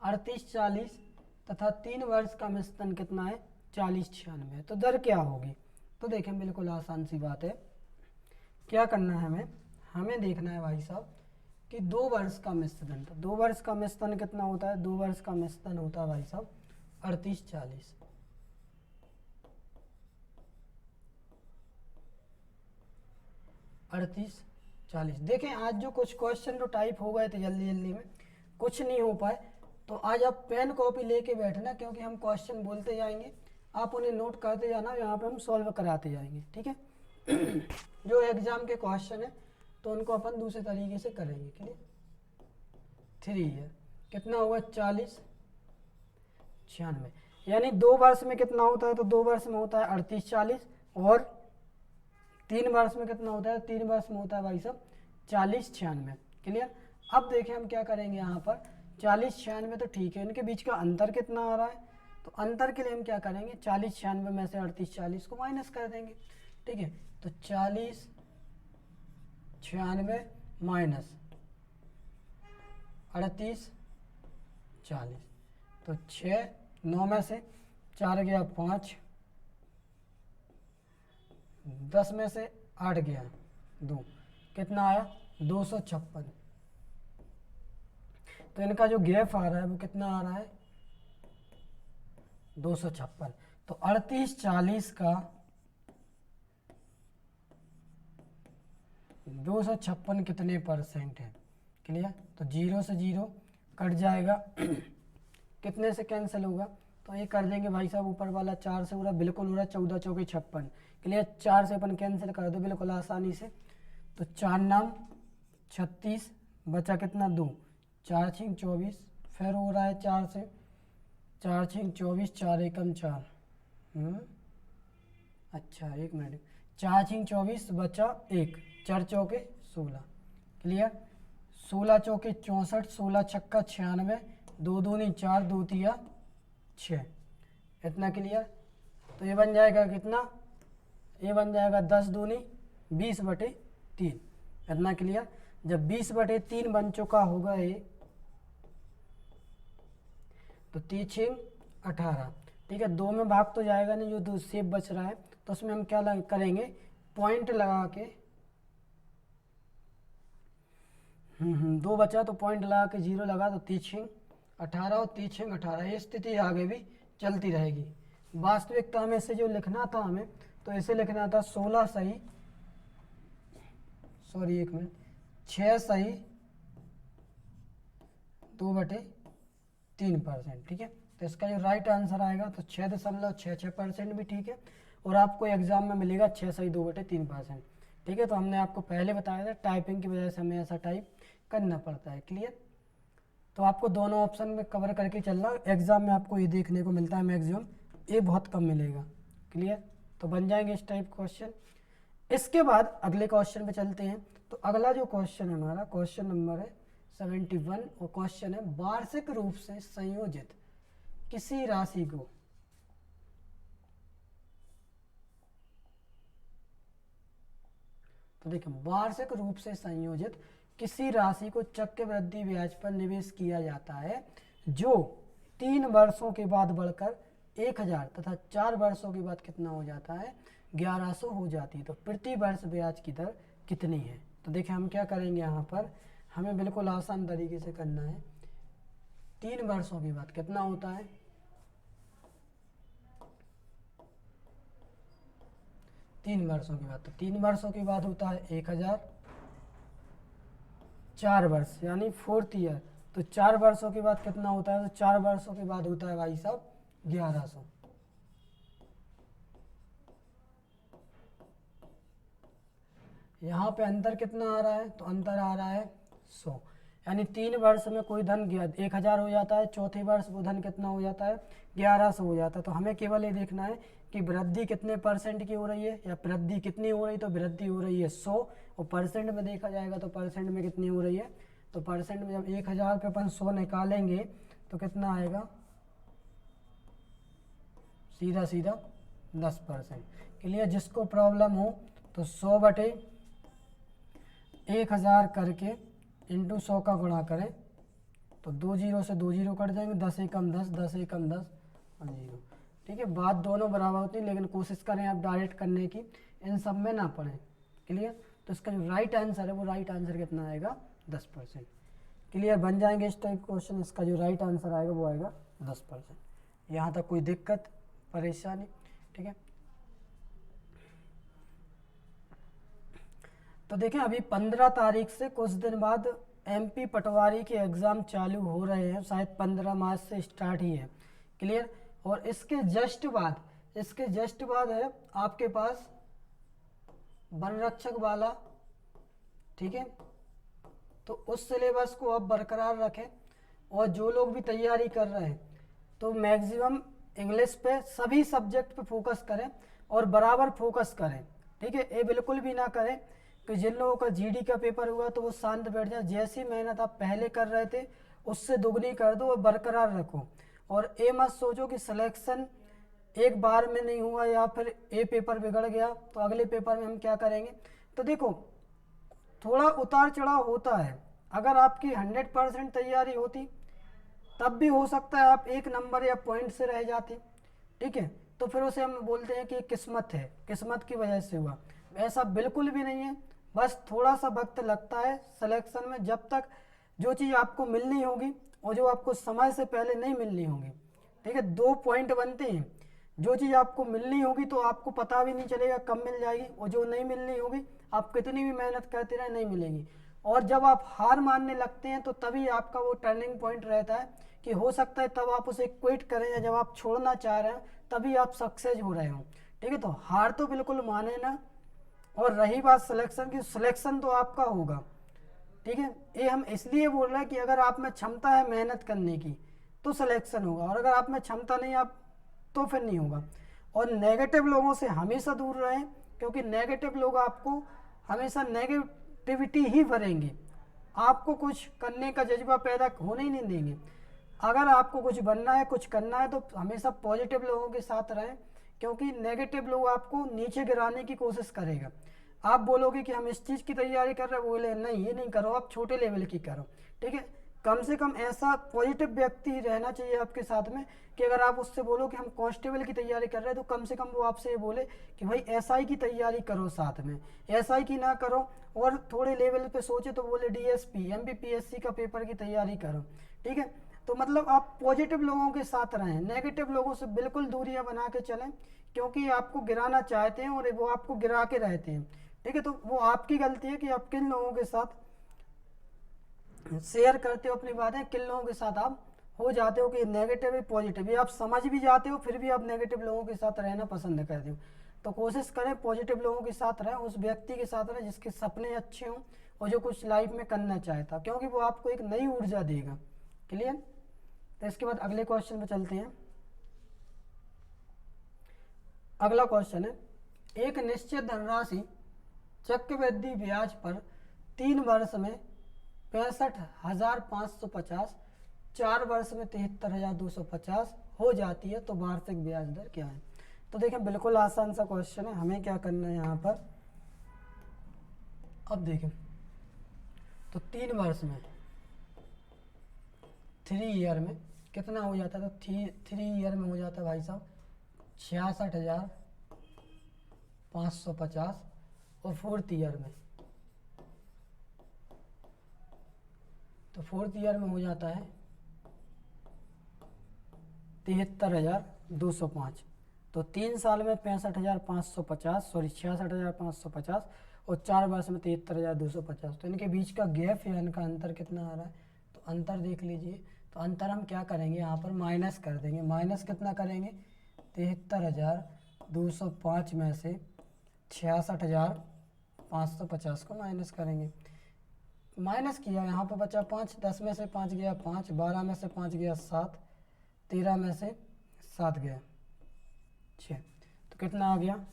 3840 तथा 3 वर्ष का मिश्र धन कितना है 4096 है, तो दर क्या होगी। तो देखें बिल्कुल आसान सी बात है। क्या करना है हमें देखना है भाई साहब कि 2 वर्ष का मिश्र धन, तो 2 वर्ष का मिश्र धन कितना होता है, 2 वर्ष का मिश्र धन होता है भाई साहब 3840। अड़तीस 40। देखें आज जो कुछ क्वेश्चन तो टाइप हो गए थे जल्दी जल्दी में, कुछ नहीं हो पाए, तो आज आप पेन कॉपी लेके बैठना, क्योंकि हम क्वेश्चन बोलते जाएंगे, आप उन्हें नोट करते जाना, यहाँ पे हम सॉल्व कराते जाएंगे। ठीक है। जो एग्जाम के क्वेश्चन है तो उनको अपन दूसरे तरीके से करेंगे। क्लियर। 3 है कितना हुआ 40 96, यानी 2 वर्ष में कितना होता है, तो 2 वर्ष में होता है 38 40, और 3 वर्ष में कितना होता है, 3 वर्ष में होता है भाई साहब 40 96। क्लियर। अब देखें हम क्या करेंगे यहाँ पर 40 96, तो ठीक है, इनके बीच का अंतर कितना आ रहा है, तो अंतर के लिए हम क्या करेंगे 40 96 में से 38 40 को माइनस कर देंगे। ठीक है, तो 40 96 माइनस 38 40, तो 6 9 में से 4 गया 5, 10 में से 8 गया 2, कितना आया 256। तो इनका जो गैप आ रहा है वो कितना आ रहा है 256। तो 38 40 का 256 कितने परसेंट है। क्लियर। तो 0 से 0 कट जाएगा कितने से कैंसिल होगा, तो ये कर देंगे भाई साहब, ऊपर वाला 4 से पूरा बिल्कुल हो रहा है 14 चौके 56। क्लियर। 4 से अपन कैंसिल कर दो बिल्कुल आसानी से, तो 4 नाम 36 बचा कितना 2, 4 छिंग 24, फिर हो रहा है 4 से 4 छिंग 24, 4 एकम 4, अच्छा 1 मिनट, 4 छिंग 24 बचा 1, 4 चौके 16। क्लियर। 16 चौके 64, 16 छक्का 96, 2 दूनी 4, 2 तिया 6, इतना। क्लियर। तो ये बन जाएगा कितना, ये बन जाएगा 10 दूनी 20/3, इतना। क्लियर। जब 20/3 बन चुका होगा ये, तो 3 छिंग 18। ठीक है, 2 में भाग तो जाएगा नहीं, जो 2 शेप बच रहा है, तो उसमें हम क्या करेंगे पॉइंट लगा के, 2 बचा तो पॉइंट लगा के 0 लगा, तो 3 छिंग 18 और 3 छिंग 18। ये स्थिति आगे भी चलती रहेगी। वास्तविकता में से जो लिखना था हमें, तो ऐसे लिखना था 16 सही, सॉरी 1 मिनट, 6 सही 2/3%। ठीक है, तो इसका जो राइट आंसर आएगा तो 6.66% भी ठीक है, और आपको एग्जाम में मिलेगा 6 सही 2/3%। ठीक है, तो हमने आपको पहले बताया था टाइपिंग की वजह से हमें ऐसा टाइप करना पड़ता है। क्लियर। तो आपको दोनों ऑप्शन में कवर करके चलना, एग्जाम में आपको ये देखने को मिलता है मैक्सिमम, ये बहुत कम मिलेगा। क्लियर। तो बन जाएंगे इस टाइप क्वेश्चन। इसके बाद अगले क्वेश्चन पे चलते हैं। तो अगला जो क्वेश्चन है हमारा, क्वेश्चन नंबर है 71, और क्वेश्चन है वार्षिक रूप से संयोजित किसी राशि को तो देखिए वार्षिक रूप से संयोजित किसी राशि को चक्रवृद्धि ब्याज पर निवेश किया जाता है जो 3 वर्षों के बाद बढ़कर 1000 तथा 4 वर्षों के बाद कितना हो जाता है 1100 हो जाती है। तो प्रति वर्ष ब्याज की दर कितनी है? तो देखिए हम क्या करेंगे, यहाँ पर हमें बिल्कुल आसान तरीके से करना है। 3 वर्षों के बाद कितना होता है, तीन वर्षों के बाद, तो 3 वर्षों के बाद होता है 1000, 4 वर्ष यानी 4th ईयर, तो 4 वर्षों के बाद कितना होता है, तो 4 वर्षों के बाद होता है भाई साहब 1100। यहाँ पे अंतर कितना आ रहा है, तो अंतर आ रहा है 100, यानी 3 वर्ष में कोई धन 1000 हो जाता है, चौथे वर्ष वो धन कितना हो जाता है 1100 हो जाता है। तो हमें केवल ये देखना है कि वृद्धि कितने % की हो रही है या वृद्धि कितनी हो रही है, तो वृद्धि हो रही है 100, और परसेंट में देखा जाएगा तो परसेंट में कितनी हो रही है, तो परसेंट में जब 1000 पे अपन 100 निकालेंगे तो कितना आएगा, सीधा सीधा 10%। क्लियर? जिसको प्रॉब्लम हो तो 100/1000 करके इंटू 100 का गुणा करें तो 2 जीरो से 2 जीरो कट जाएंगे, 10 एकम 10, 10 एकम 10 और 0। ठीक है, बात दोनों बराबर होती है, लेकिन कोशिश करें आप डायरेक्ट करने की, इन सब में ना पढ़ें। क्लियर? तो इसका जो राइट आंसर है वो राइट आंसर कितना आएगा 10%। क्लियर? बन जाएंगे इस टाइप क्वेश्चन, इसका जो राइट आंसर आएगा वो आएगा 10%। यहाँ तक कोई दिक्कत परेशानी? ठीक है, तो देखें अभी 15 तारीख से कुछ दिन बाद MP पटवारी के एग्ज़ाम चालू हो रहे हैं, शायद 15 मार्च से स्टार्ट ही है। क्लियर? और इसके जस्ट बाद है आपके पास वन रक्षक वाला। ठीक है, तो उस सिलेबस को आप बरकरार रखें, और जो लोग भी तैयारी कर रहे हैं तो मैक्सिमम इंग्लिश पे सभी सब्जेक्ट पे फोकस करें और बराबर फोकस करें। ठीक है, ये बिल्कुल भी ना करें कि जिन लोगों का GD का पेपर हुआ तो वो शांत बैठ जाए, जैसी मेहनत आप पहले कर रहे थे उससे दुगनी कर दो और बरकरार रखो। और ये मत सोचो कि सिलेक्शन एक बार में नहीं हुआ या फिर ये पेपर बिगड़ गया तो अगले पेपर में हम क्या करेंगे। तो देखो थोड़ा उतार चढ़ाव होता है, अगर आपकी 100% तैयारी होती तब भी हो सकता है आप 1 नंबर या पॉइंट से रह जाते। ठीक है, तो फिर उसे हम बोलते हैं कि किस्मत है, किस्मत की वजह से हुआ। ऐसा बिल्कुल भी नहीं है, बस थोड़ा सा वक्त लगता है सिलेक्शन में, जब तक जो चीज़ आपको मिलनी होगी और जो आपको समय से पहले नहीं मिलनी होगी। ठीक है, 2 पॉइंट बनते हैं, जो चीज़ आपको मिलनी होगी तो आपको पता भी नहीं चलेगा कब मिल जाएगी, और जो नहीं मिलनी होगी आप कितनी भी मेहनत करते रहे नहीं मिलेगी। और जब आप हार मानने लगते हैं तो तभी आपका वो टर्निंग पॉइंट रहता है कि हो सकता है तब आप उसे क्विट करें, या जब आप छोड़ना चाह रहे हैं तभी आप सक्सेस हो रहे हो। ठीक है, तो हार तो बिल्कुल माने ना। और रही बात सिलेक्शन की, सिलेक्शन तो आपका होगा। ठीक है, ये हम इसलिए बोल रहे हैं कि अगर आप में क्षमता है मेहनत करने की तो सिलेक्शन होगा, और अगर आप में क्षमता नहीं आप तो फिर नहीं होगा। और नेगेटिव लोगों से हमेशा दूर रहें, क्योंकि नेगेटिव लोग आपको हमेशा नेगेटिविटी ही भरेंगे, आपको कुछ करने का जज्बा पैदा होने ही नहीं देंगे। अगर आपको कुछ बनना है, कुछ करना है, तो हमेशा पॉजिटिव लोगों के साथ रहें, क्योंकि नेगेटिव लोग आपको नीचे गिराने की कोशिश करेगा। आप बोलोगे कि हम इस चीज़ की तैयारी कर रहे हैं, बोले नहीं ये नहीं करो, आप छोटे लेवल की करो। ठीक है, कम से कम ऐसा पॉजिटिव व्यक्ति रहना चाहिए आपके साथ में कि अगर आप उससे बोलो कि हम कांस्टेबल की तैयारी कर रहे हैं, तो कम से कम वो आपसे ये बोले कि भाई SI की तैयारी करो, साथ में SI की ना करो और थोड़े लेवल पे सोचे तो बोले DSP MPPSC का पेपर की तैयारी करो। ठीक है, तो मतलब आप पॉजिटिव लोगों के साथ रहें, नेगेटिव लोगों से बिल्कुल दूरियां बना के चलें, क्योंकि आपको गिराना चाहते हैं और वो आपको गिरा के रहते हैं। ठीक है, तो वो आपकी गलती है कि आप किन लोगों के साथ शेयर करते हो अपनी बातें, किन लोगों के साथ आप हो जाते हो कि नेगेटिव पॉजिटिव, ये आप समझ भी जाते हो फिर भी आप नेगेटिव लोगों के साथ रहना पसंद करते हो। तो कोशिश करें पॉजिटिव लोगों के साथ रहें, उस व्यक्ति के साथ रहें जिसके सपने अच्छे हों और जो कुछ लाइफ में करना चाहता, क्योंकि वो आपको एक नई ऊर्जा देगा। क्लियर? तो इसके बाद अगले क्वेश्चन पे चलते हैं। अगला क्वेश्चन है, एक निश्चित धनराशि चक्रवृद्धि ब्याज पर 3 वर्ष में 65,550, 4 वर्ष में 73,250 हो जाती है, तो वार्षिक ब्याज दर क्या है? तो देखें बिल्कुल आसान सा क्वेश्चन है, हमें क्या करना है यहाँ पर, अब देखें तो 3 वर्ष में 3 ईयर में कितना हो जाता है, तो 3 ईयर में हो जाता है भाई साहब 66,550, और 4th ईयर में, तो 4th ईयर में हो जाता है 73,205। तो 3 साल में 65,550, सॉरी 66,550, और 4 वर्ष में 73,250। तो इनके बीच का गैप या इनका अंतर कितना आ रहा है, तो अंतर देख लीजिए। तो अंतर हम क्या करेंगे, यहाँ पर माइनस कर देंगे। माइनस कितना करेंगे, 73,205 में से 66,550 को माइनस करेंगे। माइनस किया, यहाँ पर बचा 5, 10 में से 5 गया 5, 12 में से 5 गया 7, 13 में से 7 गया 6, तो कितना आ गया।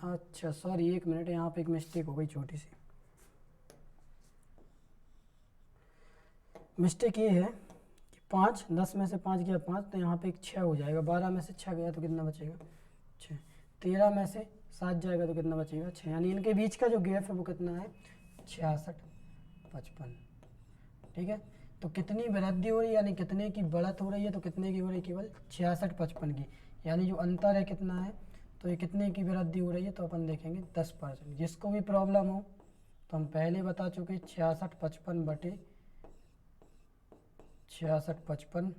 अच्छा सॉरी 1 मिनट, यहाँ पे एक मिस्टेक हो गई, छोटी सी मिस्टेक ये है कि 5, 10 में से 5 गया 5, तो यहाँ पे एक 6 हो जाएगा। 12 में से 6 गया तो कितना बचेगा 6, 13 में से 7 जाएगा तो कितना बचेगा 6, यानी इनके बीच का जो गैप है वो कितना है 66,55। ठीक है, तो कितनी वृद्धि हो रही है, यानी कितने की बढ़त हो रही है, तो कितने की हो रही है, केवल 66,55 की, यानी जो अंतर है कितना है, तो ये कितने की वृद्धि हो रही है, तो अपन देखेंगे 10%। जिसको भी प्रॉब्लम हो तो हम पहले बता चुके 66,55 बटे 66,55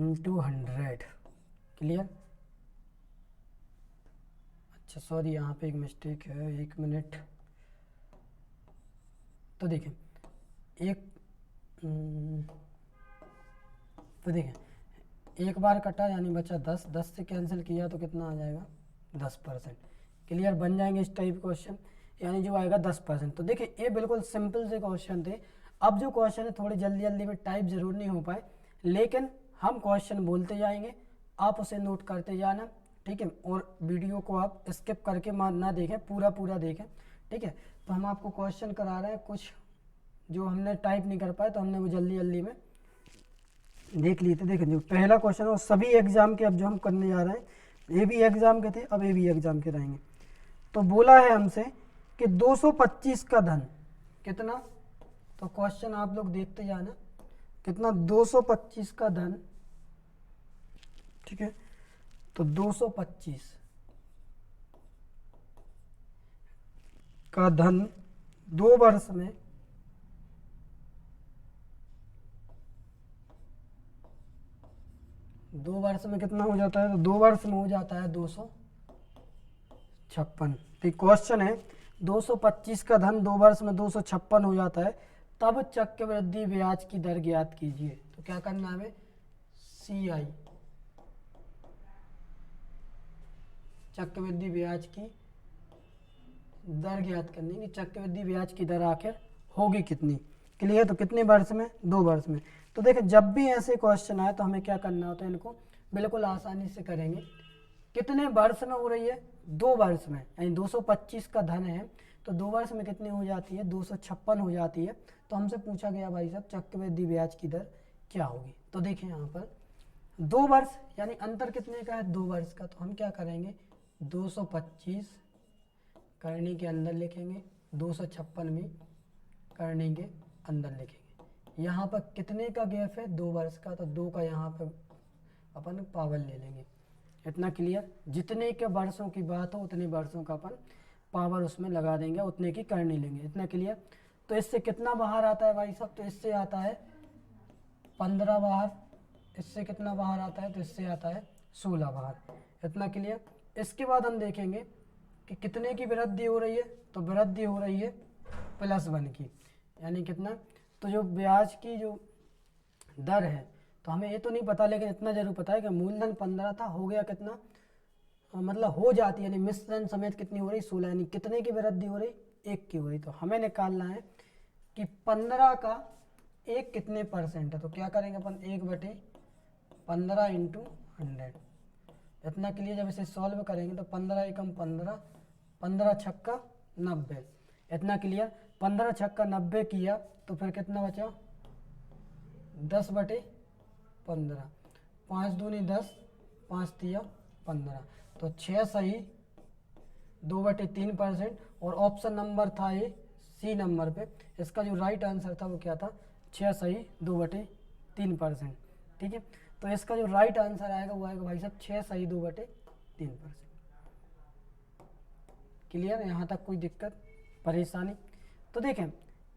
इंटू 100। क्लियर। अच्छा सॉरी यहाँ पे एक मिस्टेक है, 1 मिनट। तो देखें एक बार कटा यानी बचा 10, 10 से कैंसिल किया तो कितना आ जाएगा 10%। क्लियर, बन जाएंगे इस टाइप क्वेश्चन, यानी जो आएगा 10%। तो देखिए ये बिल्कुल सिंपल से क्वेश्चन थे। अब जो क्वेश्चन है थोड़ी जल्दी जल्दी में टाइप जरूर नहीं हो पाए, लेकिन हम क्वेश्चन बोलते जाएंगे, आप उसे नोट करते जाना। ठीक है, और वीडियो को आप स्किप करके ना देखें, पूरा देखें। ठीक है, तो हम आपको क्वेश्चन करा रहे हैं, कुछ जो हमने टाइप नहीं कर पाए तो हमने वो जल्दी जल्दी में देख लिए थे। देखें जो पहला क्वेश्चन है, सभी एग्जाम के अब जो हम करने जा रहे हैं, ये भी एग्जाम के थे, अब ये भी एग्जाम के रहेंगे। तो बोला है हमसे कि 225 का धन कितना, तो क्वेश्चन आप लोग देखते जाना, कितना 225 का धन। ठीक है, तो 225 का धन 2 वर्ष में 2 वर्ष में कितना हो जाता है, तो 2 वर्ष में हो जाता है 256। तो क्वेश्चन है 225 का धन 2 वर्ष में 256 हो जाता है, तब चक्रवृद्धि ब्याज की दर ज्ञात कीजिए। तो क्या करना है हमें, CI चक्रवृद्धि ब्याज की दर ज्ञात करनी कि चक्रवृद्धि ब्याज की दर आखिर होगी कितनी। क्लियर, तो कितने वर्ष में, 2 वर्ष में। तो देखिए जब भी ऐसे क्वेश्चन आए तो हमें क्या करना होता है, इनको बिल्कुल आसानी से करेंगे। कितने वर्ष में हो रही है, 2 वर्ष में, यानी 225 का धन है तो 2 वर्ष में कितनी हो जाती है, 256 हो जाती है। तो हमसे पूछा गया भाई साहब चक्रवृद्धि ब्याज की दर क्या होगी। तो देखिए यहाँ पर 2 वर्ष यानी अंतर कितने का है, 2 वर्ष का। तो हम क्या करेंगे, 225 करने के अंदर लिखेंगे, 256 भी करने के अंदर लिखेंगे। यहाँ पर कितने का गैप है, 2 वर्ष का, तो 2 का यहाँ पर अपन पावर ले लेंगे। इतना क्लियर, जितने के वर्षों की बात हो उतने वर्षों का अपन पावर उसमें लगा देंगे, उतने की करनी लेंगे। इतना क्लियर। तो इससे कितना बाहर आता है भाई साहब, तो इससे आता है 15 बाहर, इससे कितना बाहर आता है, तो इससे आता है 16 बाहर। इतना क्लियर। इसके बाद हम देखेंगे कि कितने की वृद्धि हो रही है, तो वृद्धि हो रही है +1 की, यानी कितना, तो जो ब्याज की जो दर है, तो हमें ये तो नहीं पता, लेकिन इतना जरूर पता है कि मूलधन 15 था, हो गया कितना, मतलब हो जाती है, यानी मिश्रण समेत कितनी हो रही, 16, यानी कितने की वृद्धि हो रही, 1 की हो रही। तो हमें निकालना है कि 15 का 1 कितने % है। तो क्या करेंगे अपन, 1/15 × 100। इतना क्लियर। जब इसे सॉल्व करेंगे तो 15 एकम 15, 15 छक्का 90। इतना क्लियर। 15 छक्का 90 किया तो फिर कितना बचा, 10/15, 5 दूनी 10, 5 तिया 15। तो 6 सही 2/3%। और ऑप्शन नंबर था ये सी नंबर पे, इसका जो राइट आंसर था वो क्या था, 6 सही 2/3%। ठीक है, तो इसका जो राइट आंसर आएगा वो आएगा भाई साहब 6 सही 2/3%। क्लियर है, यहाँ तक कोई दिक्कत परेशानी? तो देखें,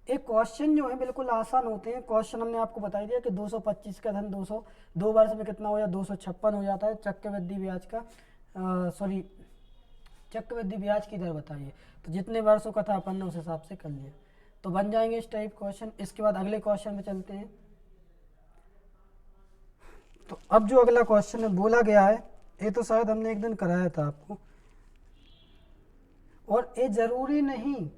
एक क्वेश्चन जो है बिल्कुल आसान होते हैं। क्वेश्चन हमने आपको बता दिया कि 225 का धन 2 वर्ष में कितना हो जाता है, 256 हो जाता है। चक्रवृद्धि ब्याज का चक्रवृद्धि ब्याज की दर बताइए। तो जितने वर्षों का था अपन ने उस हिसाब से कर लिया, तो बन जाएंगे इस टाइप क्वेश्चन। इसके बाद अगले क्वेश्चन में चलते हैं। तो अब जो अगला क्वेश्चन है बोला गया है, ये तो शायद हमने एक दिन कराया था आपको, और ये जरूरी नहीं,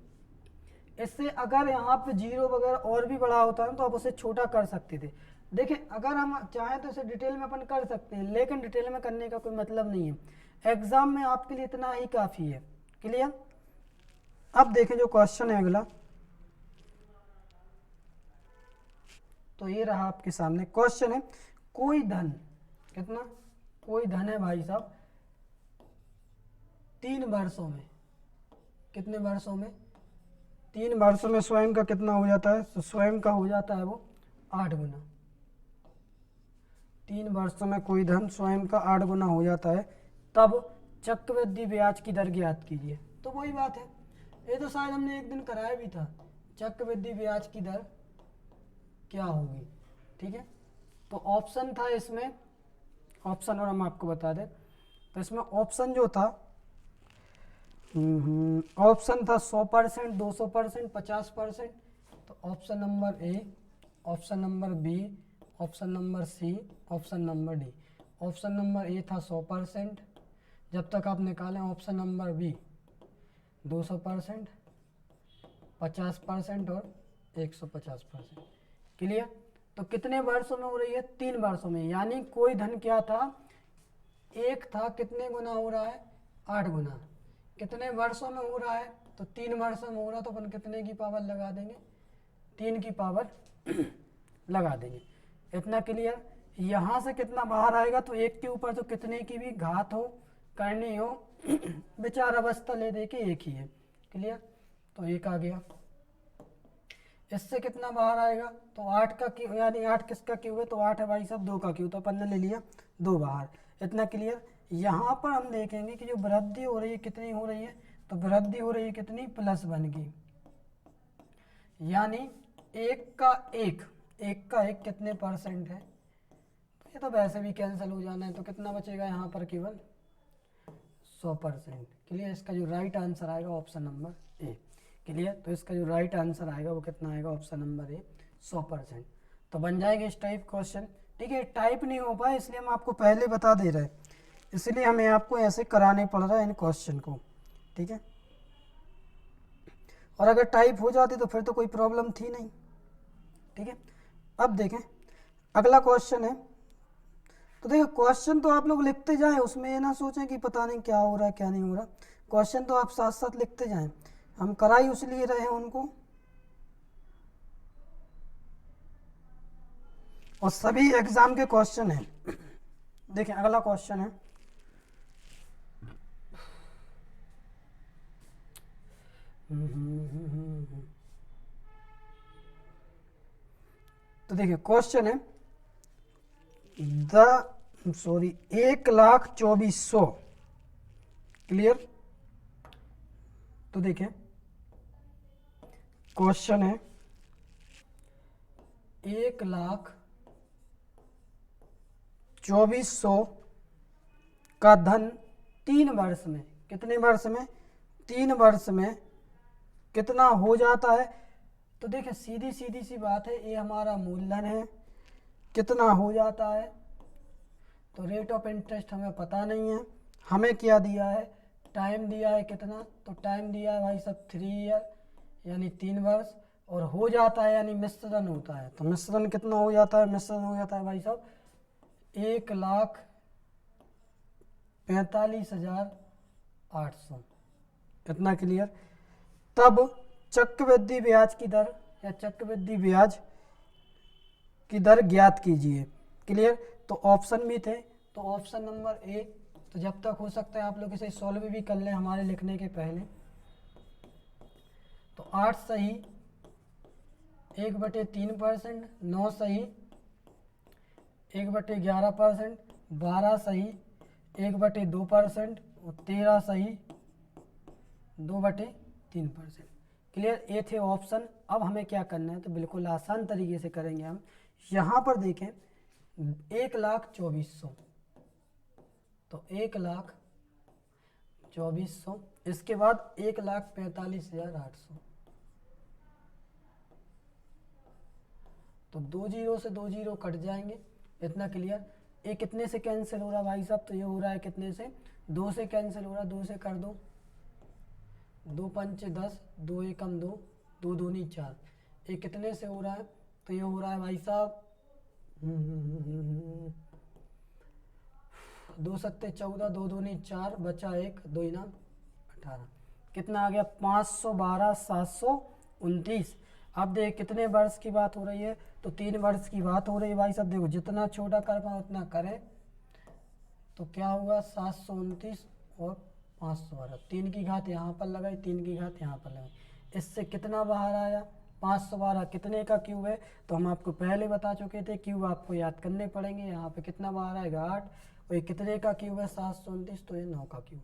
इससे अगर यहाँ पे जीरो वगैरह और भी बड़ा होता है तो आप उसे छोटा कर सकते थे। देखिए, अगर हम चाहें तो इसे डिटेल में अपन कर सकते हैं, लेकिन डिटेल में करने का कोई मतलब नहीं है। एग्जाम में आपके लिए इतना ही काफ़ी है। क्लियर? अब देखें जो क्वेश्चन है अगला, तो ये रहा आपके सामने क्वेश्चन है, कोई धन कितना, कोई धन है भाई साहब 3 वर्षों में, कितने वर्षों में, 3 वर्षों में स्वयं का कितना हो जाता है, तो स्वयं का हो जाता है वो 8 गुना। 3 वर्षों में कोई धन स्वयं का 8 गुना हो जाता है, तब चक्रवृद्धि ब्याज की दर ज्ञात कीजिए। तो वही बात है, ये तो शायद हमने एक दिन कराया भी था, चक्रवृद्धि ब्याज की दर क्या होगी। ठीक है, तो ऑप्शन था इसमें, ऑप्शन और हम आपको बता दें, तो इसमें ऑप्शन जो था, ऑप्शन था 100%, 200%, 50%। तो option number A, option number B, option number C, option number D. Option number A था 100%, जब तक आप निकालें। ऑप्शन नंबर बी 200%, 50% और 150%। क्लियर? तो कितने वर्षों में हो रही है, 3 वर्षों में। यानी कोई धन क्या था, एक था, कितने गुना हो रहा है, 8 गुना। कितने वर्षों में हो रहा है, तो 3 वर्षों में हो रहा है, तो अपन कितने की पावर लगा देंगे, 3 की पावर लगा देंगे। इतना क्लियर? यहाँ से कितना बाहर आएगा, तो एक के ऊपर तो कितने की भी घात हो करनी हो विचार अवस्था ले दे के एक ही है। क्लियर? तो एक आ गया। इससे कितना बाहर आएगा, तो 8 का क्यू, यानी 8 किसका क्यू है, तो 8 है भाई साहब 2 का क्यू, तो अपन ने ले लिया 2 बाहर। इतना क्लियर? यहाँ पर हम देखेंगे कि जो वृद्धि हो रही है कितनी हो रही है, तो वृद्धि हो रही है कितनी, +1 की। यानी 1 का 1 कितने % है, ये तो वैसे भी कैंसिल हो जाना है, तो कितना बचेगा यहाँ पर, केवल 100%। क्लियर? इसका जो राइट आंसर आएगा ऑप्शन नंबर ए। क्लियर? तो इसका जो राइट आंसर आएगा वो कितना आएगा, ऑप्शन नंबर ए 100%। तो बन जाएंगे इस टाइप क्वेश्चन। ठीक है, टाइप नहीं हो पाए इसलिए हम आपको पहले बता दे रहे हैं, इसलिए हमें आपको ऐसे कराने पड़ रहा है इन क्वेश्चन को। ठीक है, और अगर टाइप हो जाती तो फिर तो कोई प्रॉब्लम थी नहीं। ठीक है, अब देखें अगला क्वेश्चन है। तो देखो, क्वेश्चन तो आप लोग लिखते जाएं, उसमें ये ना सोचें कि पता नहीं क्या हो रहा है क्या नहीं हो रहा। क्वेश्चन तो आप साथ साथ लिखते जाएं, हम करा ही उसलिए रहे हैं उनको। और सभी एग्जाम के क्वेश्चन हैं। देखें अगला क्वेश्चन है, तो देखिए क्वेश्चन है 1,24,100। क्लियर? तो देखिए क्वेश्चन है 1,24,100 का धन 3 वर्ष में, कितने वर्ष में, 3 वर्ष में कितना हो जाता है। तो देखिए सीधी सीधी सी बात है, ये हमारा मूलधन है, कितना हो जाता है, तो रेट ऑफ इंटरेस्ट हमें पता नहीं है, हमें क्या दिया है, टाइम दिया है कितना, तो टाइम दिया है भाई साहब 3 ईयर यानी 3 वर्ष, और हो जाता है यानी मिश्रण होता है, तो मिश्रण कितना हो जाता है, मिश्रण हो जाता है भाई साहब 1,45,800। इतना क्लियर? तब चक्रवृद्धि ब्याज की दर या चक्रवृद्धि ब्याज की दर ज्ञात कीजिए। क्लियर? तो ऑप्शन भी थे, तो ऑप्शन नंबर ए तो जब तक हो सकता है आप लोग इसे सॉल्व भी कर लें हमारे लिखने के पहले। तो 8 सही 1/3%, 9 सही 1/11%, 12 सही 1/2% और 13 सही 2/3%। क्लियर, ये थे ऑप्शन। अब हमें क्या करना है, तो बिल्कुल आसान तरीके से करेंगे हम। यहाँ पर देखें 1,24,100, तो 1,24,100, इसके बाद 1,45,800, तो 2 जीरो से 2 जीरो कट जाएंगे। इतना क्लियर। ये कितने से कैंसिल हो रहा है भाई साहब, तो ये हो रहा है कितने से, 2 से कैंसिल हो रहा है, 2 से कर दो, 2 पंचे 10, 2 एकम 2, 2 दूनी 4। ये कितने से हो रहा है, तो ये हो रहा है भाई साहब 2 सत्ते 14, 2 दूनी 4, बचा 1, 2 इनाम 18। कितना आ गया, 512,729। अब देख कितने वर्ष की बात हो रही है, तो 3 वर्ष की बात हो रही है भाई साहब। देखो जितना छोटा कर पाओ उतना करें, तो क्या हुआ 729 और 512, 3 की घात यहाँ पर लगाई, 3 की घात यहाँ पर लगाई। इससे कितना बाहर आया, 512 कितने का क्यूब है, तो हम आपको पहले बता चुके थे, क्यूब आपको याद करने पड़ेंगे। यहाँ पे कितना बाहर आएगा 8, और ये कितने का क्यूब है 729, तो ये 9 का क्यूब।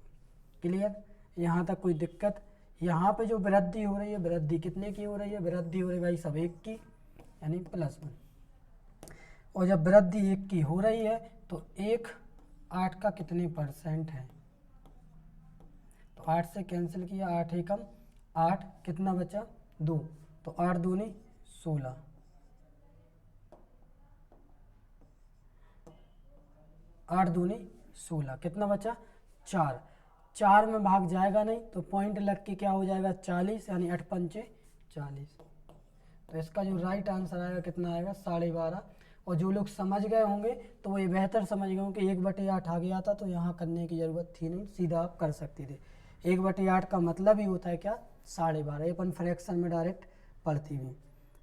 क्लियर, यहाँ तक कोई दिक्कत। यहाँ पे जो वृद्धि हो रही है, वृद्धि कितने की हो रही है, वृद्धि हो रही है भाई सब 1 की, यानी +1। और जब वृद्धि 1 की हो रही है तो 1 8 का कितने % है, तो 8 से कैंसिल किया, 8 एकम 8, कितना बचा 2, तो 8 दूनी 16, 8 दूनी 16, कितना बचा 4, 4 में भाग जाएगा नहीं, तो पॉइंट लग के क्या हो जाएगा 40, यानी 8 पंचे 40। तो इसका जो राइट आंसर आएगा कितना आएगा 12.5। और जो लोग समझ गए होंगे तो वो ये बेहतर समझ गए होंगे कि 1/8 आ गया था, तो यहाँ करने की ज़रूरत थी नहीं, सीधा आप कर सकते थे। 1/8 का मतलब ही होता है क्या 12.5, ये अपन फ्रैक्शन में डायरेक्ट पढ़ते हुए।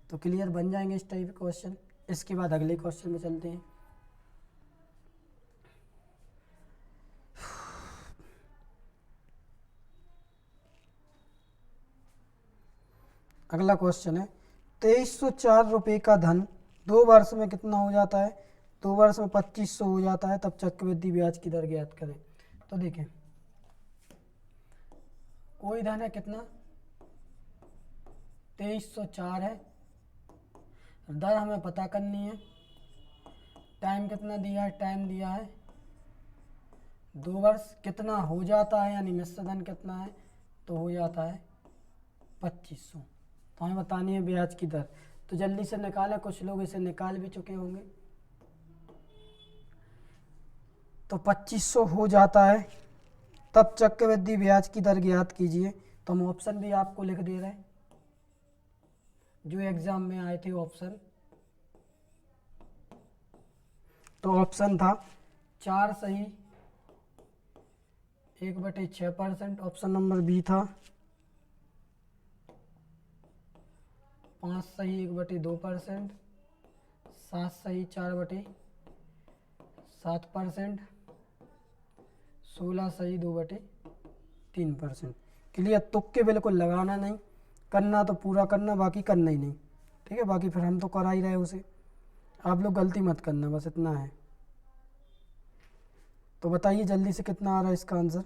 तो क्लियर बन जाएंगे इस टाइप के क्वेश्चन। इसके बाद अगले क्वेश्चन में चलते हैं। अगला क्वेश्चन है 2304 रुपये का धन 2 वर्ष में कितना हो जाता है, 2 वर्ष में 2500 हो जाता है, तब चक्रवृद्धि ब्याज की दर ज्ञात करें। तो देखें कोई धन है कितना 2304 है, दर हमें पता करनी है, टाइम कितना दिया है, टाइम दिया है 2 वर्ष, कितना हो जाता है यानी मिश्र धन कितना है, तो हो जाता है 2500। तो हमें बतानी है ब्याज की दर, तो जल्दी से निकालें, कुछ लोग इसे निकाल भी चुके होंगे। तो 2500 हो जाता है, तब चक्रवृद्धि ब्याज की दर ज्ञात कीजिए। तो हम ऑप्शन भी आपको लिख दे रहे हैं जो एग्जाम में आए थे ऑप्शन। तो ऑप्शन था 4 सही 1/6%, ऑप्शन नंबर बी था 5 सही 1/2%, 7 सही 4/7%, 16 सही 2/3%। क्लियर, तुक्के बिल्कुल लगाना नहीं, करना तो पूरा करना, बाकी करना ही नहीं। ठीक है, बाकी फिर हम तो करा ही रहे उसे, आप लोग गलती मत करना, बस इतना है। तो बताइए जल्दी से कितना आ रहा है इसका आंसर।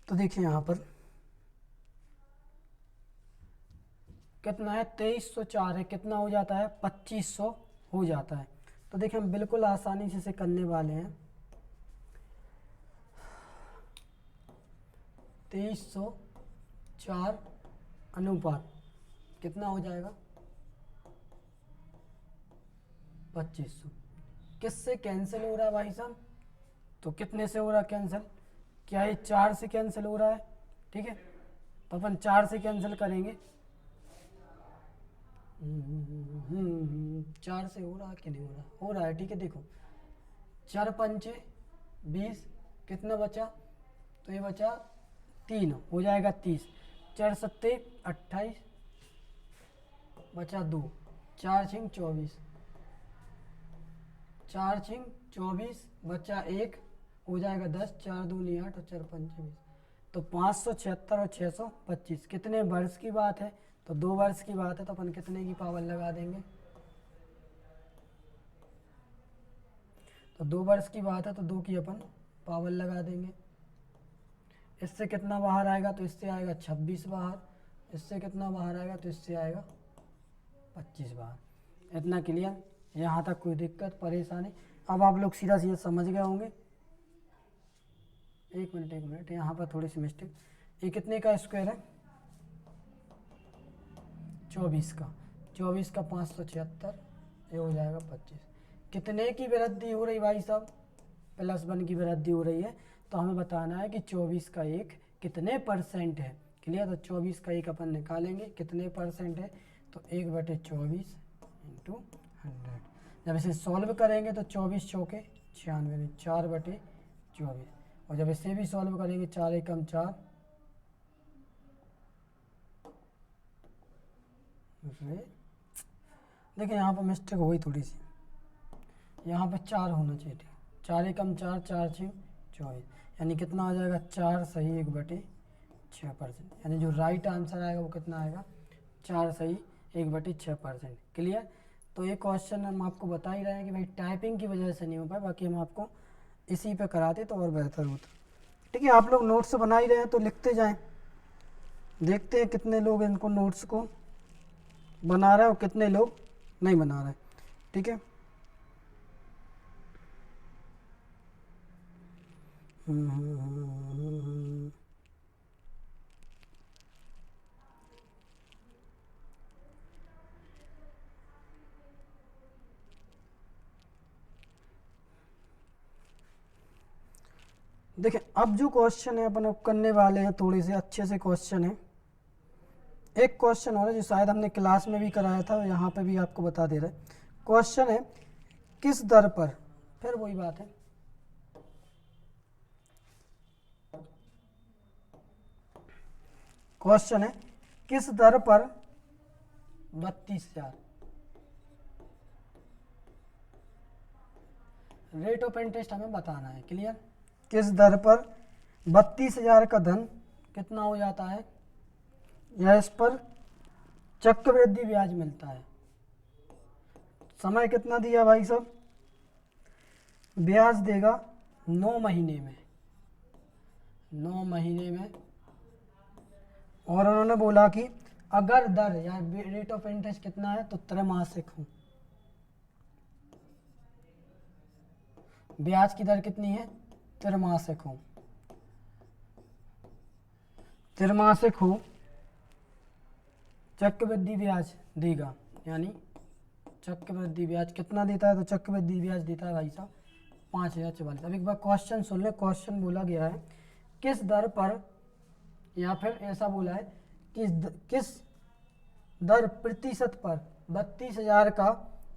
तो देखिए यहाँ पर कितना है 2304 है, कितना हो जाता है 2500 हो जाता है। तो देखिए हम बिल्कुल आसानी से इसे करने वाले हैं। 2304 अनुपात कितना हो जाएगा 2500, किससे कैंसिल हो रहा है भाई साहब, तो कितने से हो रहा है कैंसिल, क्या ये 4 से कैंसिल हो रहा है। ठीक है, तो अपन 4 से कैंसिल करेंगे, चार से हो रहा कि नहीं हो रहा? हो रहा है, ठीक है। देखो, चार पंचे 20, कितना बचा? तो ये बचा 3, हो जाएगा 30। चार सत्ते 28, बचा 2। चार छिंग 24, चार छिंग 24, बचा 1, हो जाएगा 10। चार दूनी 8 और चार पंचे 20। तो 576 और 625 कितने वर्ष की बात है? तो 2 वर्ष की बात है, तो अपन कितने की पावर लगा देंगे? तो 2 वर्ष की बात है तो 2 की अपन पावर लगा देंगे। इससे कितना बाहर आएगा? तो इससे आएगा 26 बाहर। इससे कितना बाहर आएगा? तो इससे आएगा 25 बाहर। इतना क्लियर? यहाँ तक कोई दिक्कत परेशानी? अब आप लोग सीधा सीधा समझ गए होंगे। एक मिनट, यहाँ पर थोड़ी सी मिस्टेक। ये कितने का स्क्वायर है? 24 का। 24 का 576, ये हो जाएगा 25। कितने की वृद्धि हो रही भाई साहब? +1 की वृद्धि हो रही है। तो हमें बताना है कि 24 का 1 कितने % है। क्लियर? तो 24 का 1 अपन निकालेंगे, कितने % है? तो 1/24 × 100। जब इसे सॉल्व करेंगे तो 24 चौके 96, 4/24। और जब इसे भी सॉल्व करेंगे 4 एकम 4, देखिए यहाँ पर मिस्टेक हो गई थोड़ी सी, यहाँ पर 4 होना चाहिए। ठीक, 4 एकम 4, 4 छिंग 24, यानी कितना आ जाएगा? 4 सही 1/6%। यानी जो राइट आंसर आएगा वो कितना आएगा? 4 सही 1/6%। क्लियर? तो ये क्वेश्चन हम आपको बता ही रहे हैं कि भाई टाइपिंग की वजह से नहीं हो पाया, बाकी हम आपको इसी पे कराते तो और बेहतर होता। ठीक है, आप लोग नोट्स बना ही रहे हैं तो लिखते जाएं। देखते हैं कितने लोग इनको नोट्स को बना रहे हैं और कितने लोग नहीं बना रहे। ठीक है। देखिए, अब जो क्वेश्चन है अपन अब करने वाले हैं, थोड़े से अच्छे से क्वेश्चन है। एक क्वेश्चन और है जो शायद हमने क्लास में भी कराया था, यहाँ पे भी आपको बता दे रहे। क्वेश्चन है किस दर पर, फिर वही बात है, क्वेश्चन है किस दर पर 32,000 रेट ऑफ इंटरेस्ट हमें बताना है। क्लियर? किस दर पर 32,000 का धन कितना हो जाता है, या इस पर चक्रवृद्धि ब्याज मिलता है। समय कितना दिया भाई साहब? ब्याज देगा 9 महीने में, 9 महीने में। और उन्होंने बोला कि अगर दर या रेट ऑफ इंटरेस्ट कितना है तो त्रैमासिक हो। ब्याज की दर कितनी है? त्रैमासिक हो, त्रैमासिक हो, चक्रवृद्धि ब्याज देगा। यानी चक्रवृद्धि ब्याज कितना देता है? तो चक्रवृद्धि ब्याज देता है भाई साहब 5,044। अब एक बार क्वेश्चन सुन ले। क्वेश्चन बोला गया है किस दर पर, या फिर ऐसा बोला है किस दर प्रतिशत पर 32,000 का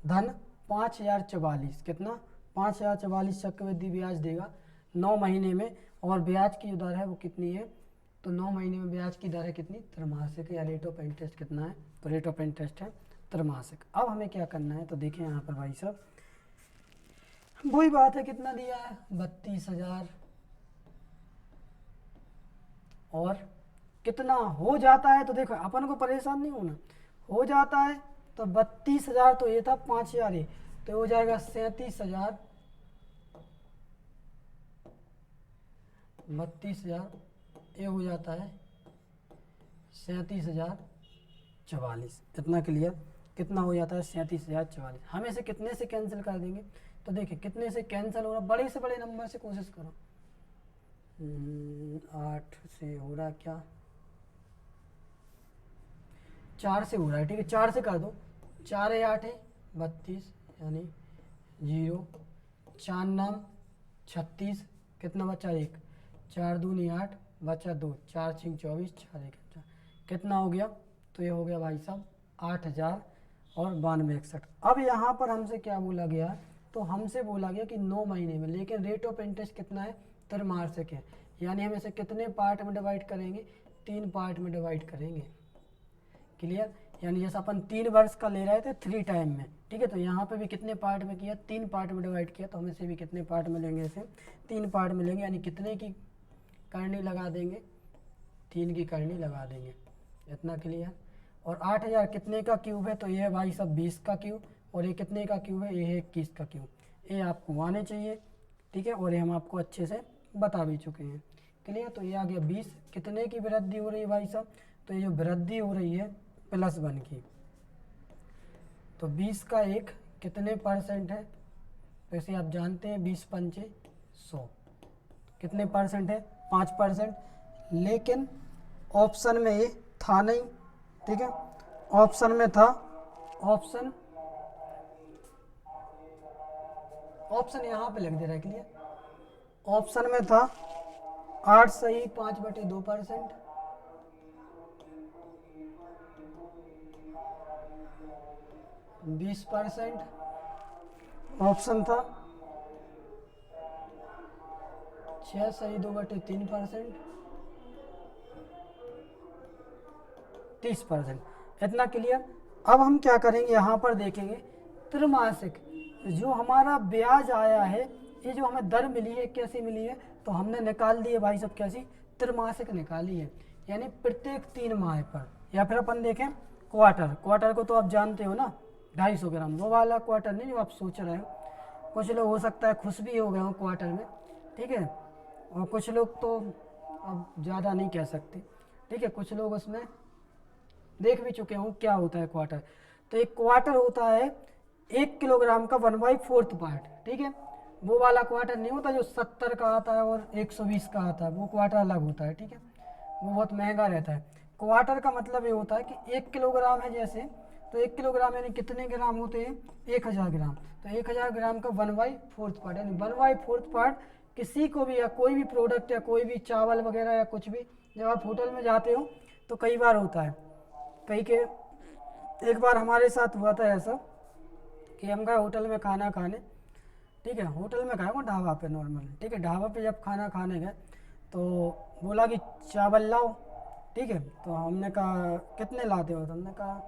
धन 5,044, कितना? 5,044 चक्रवृद्धि ब्याज देगा 9 महीने में। और ब्याज की जो दर है वो कितनी है? तो 9 महीने में ब्याज की दर है कितनी? त्रैमासिक। या रेट ऑफ इंटरेस्ट कितना है? तो रेट ऑफ इंटरेस्ट है त्रैमासिक। अब हमें क्या करना है? तो देखें यहाँ पर भाई साहब, वही बात है, कितना दिया है? 32,000। और कितना हो जाता है? तो देखो अपन को परेशान नहीं होना, हो जाता है तो 32,000, तो ये था 5,000, ये तो हो जाएगा 37,000। 32,000 ये हो जाता है 37,044। इतना क्लियर? कितना हो जाता है? 37,044। हम इसे कितने से कैंसिल कर देंगे? तो देखिए कितने से कैंसिल हो रहा, बड़े से बड़े नंबर से कोशिश करो। 8 से हो रहा क्या? 4 से हो रहा है। ठीक है, 4 से कर दो। 4 है 8 है 32, यानी 0, 4 नाम 36, कितना बचा? 1, 4 दूनी 8, बचा 2, 4 छिंग 24, 4 1 4, कितना हो गया? तो ये हो गया भाई साहब 8,000 और 9261। अब यहाँ पर हमसे क्या बोला गया, तो हमसे बोला गया कि 9 महीने में, लेकिन रेट ऑफ इंटरेस्ट कितना है, त्रैमासिक है, यानी हम इसे कितने पार्ट में डिवाइड करेंगे, 3 पार्ट में डिवाइड करेंगे। क्लियर, यानी जैसे अपन 3 वर्ष का ले रहे थे 3 टाइम में, ठीक है, तो यहाँ पे भी कितने पार्ट में किया, 3 पार्ट में डिवाइड किया, तो हम इसे भी कितने पार्ट में लेंगे, इसे 3 पार्ट में लेंगे, यानी कितने की करनी लगा देंगे, 3 की करनी लगा देंगे। इतना क्लियर। और 8000 कितने का क्यूब है, तो ये है भाई सब 20 का क्यूब, और ये कितने का क्यूब है, ये है 21 का क्यूब। ये आपको आने चाहिए, ठीक है, और ये हम आपको अच्छे से बता भी चुके हैं। क्लियर, तो ये आ गया 20। कितने की वृद्धि हो रही है भाई साहब, तो ये जो वृद्धि हो रही है +1 की, तो 20 का 1 कितने परसेंट है, तो इसे आप जानते हैं 20 पंचे 100, कितने परसेंट है, 5%। लेकिन ऑप्शन में ये था नहीं, ठीक है, ऑप्शन में था, ऑप्शन यहाँ पे लिख दे रहा है। क्लियर, ऑप्शन में था 8 सही 5/2%, 20%, ऑप्शन था 6 सही 2/3%, 30%। इतना क्लियर। अब हम क्या करेंगे, यहाँ पर देखेंगे त्रैमासिक, जो हमारा ब्याज आया है, ये जो हमें दर मिली है कैसी मिली है, तो हमने निकाल दी है भाई सब कैसी, त्रैमासिक निकाली है, यानी प्रत्येक 3 माह पर। या फिर अपन देखें क्वार्टर को तो आप जानते हो ना, 250 ग्राम, वो वाला क्वार्टर नहीं जो आप सोच रहे हो। कुछ लोग हो सकता है खुश भी हो गए हों क्वार्टर में, ठीक है, और कुछ लोग तो अब ज़्यादा नहीं कह सकते, ठीक है, कुछ लोग उसमें देख भी चुके हूँ क्या होता है क्वार्टर। तो एक क्वार्टर होता है 1 किलोग्राम का 1/4 पार्ट, ठीक है, वो वाला क्वार्टर नहीं होता जो 70 का आता है और 120 का आता है, वो क्वार्टर अलग होता है, ठीक है, वो बहुत महंगा रहता है। क्वार्टर का मतलब ये होता है कि 1 किलोग्राम है जैसे, तो 1 किलोग्राम यानी कितने ग्राम होते हैं, 1000 ग्राम, तो 1000 ग्राम का 1/4 पार्ट, यानी 1/4 पार्ट किसी को भी, या कोई भी प्रोडक्ट या कोई भी चावल वगैरह या कुछ भी, जब आप होटल में जाते हो तो कई बार होता है, कई के एक बार हमारे साथ हुआ था ऐसा कि हम गए होटल में खाना खाने, ठीक है, होटल में खाया ढाबा पे नॉर्मल, ठीक है, ढाबा पे जब खाना खाने गए तो बोला कि चावल लाओ, ठीक है, तो हमने कहा कितने लाते हो, तो हमने कहा,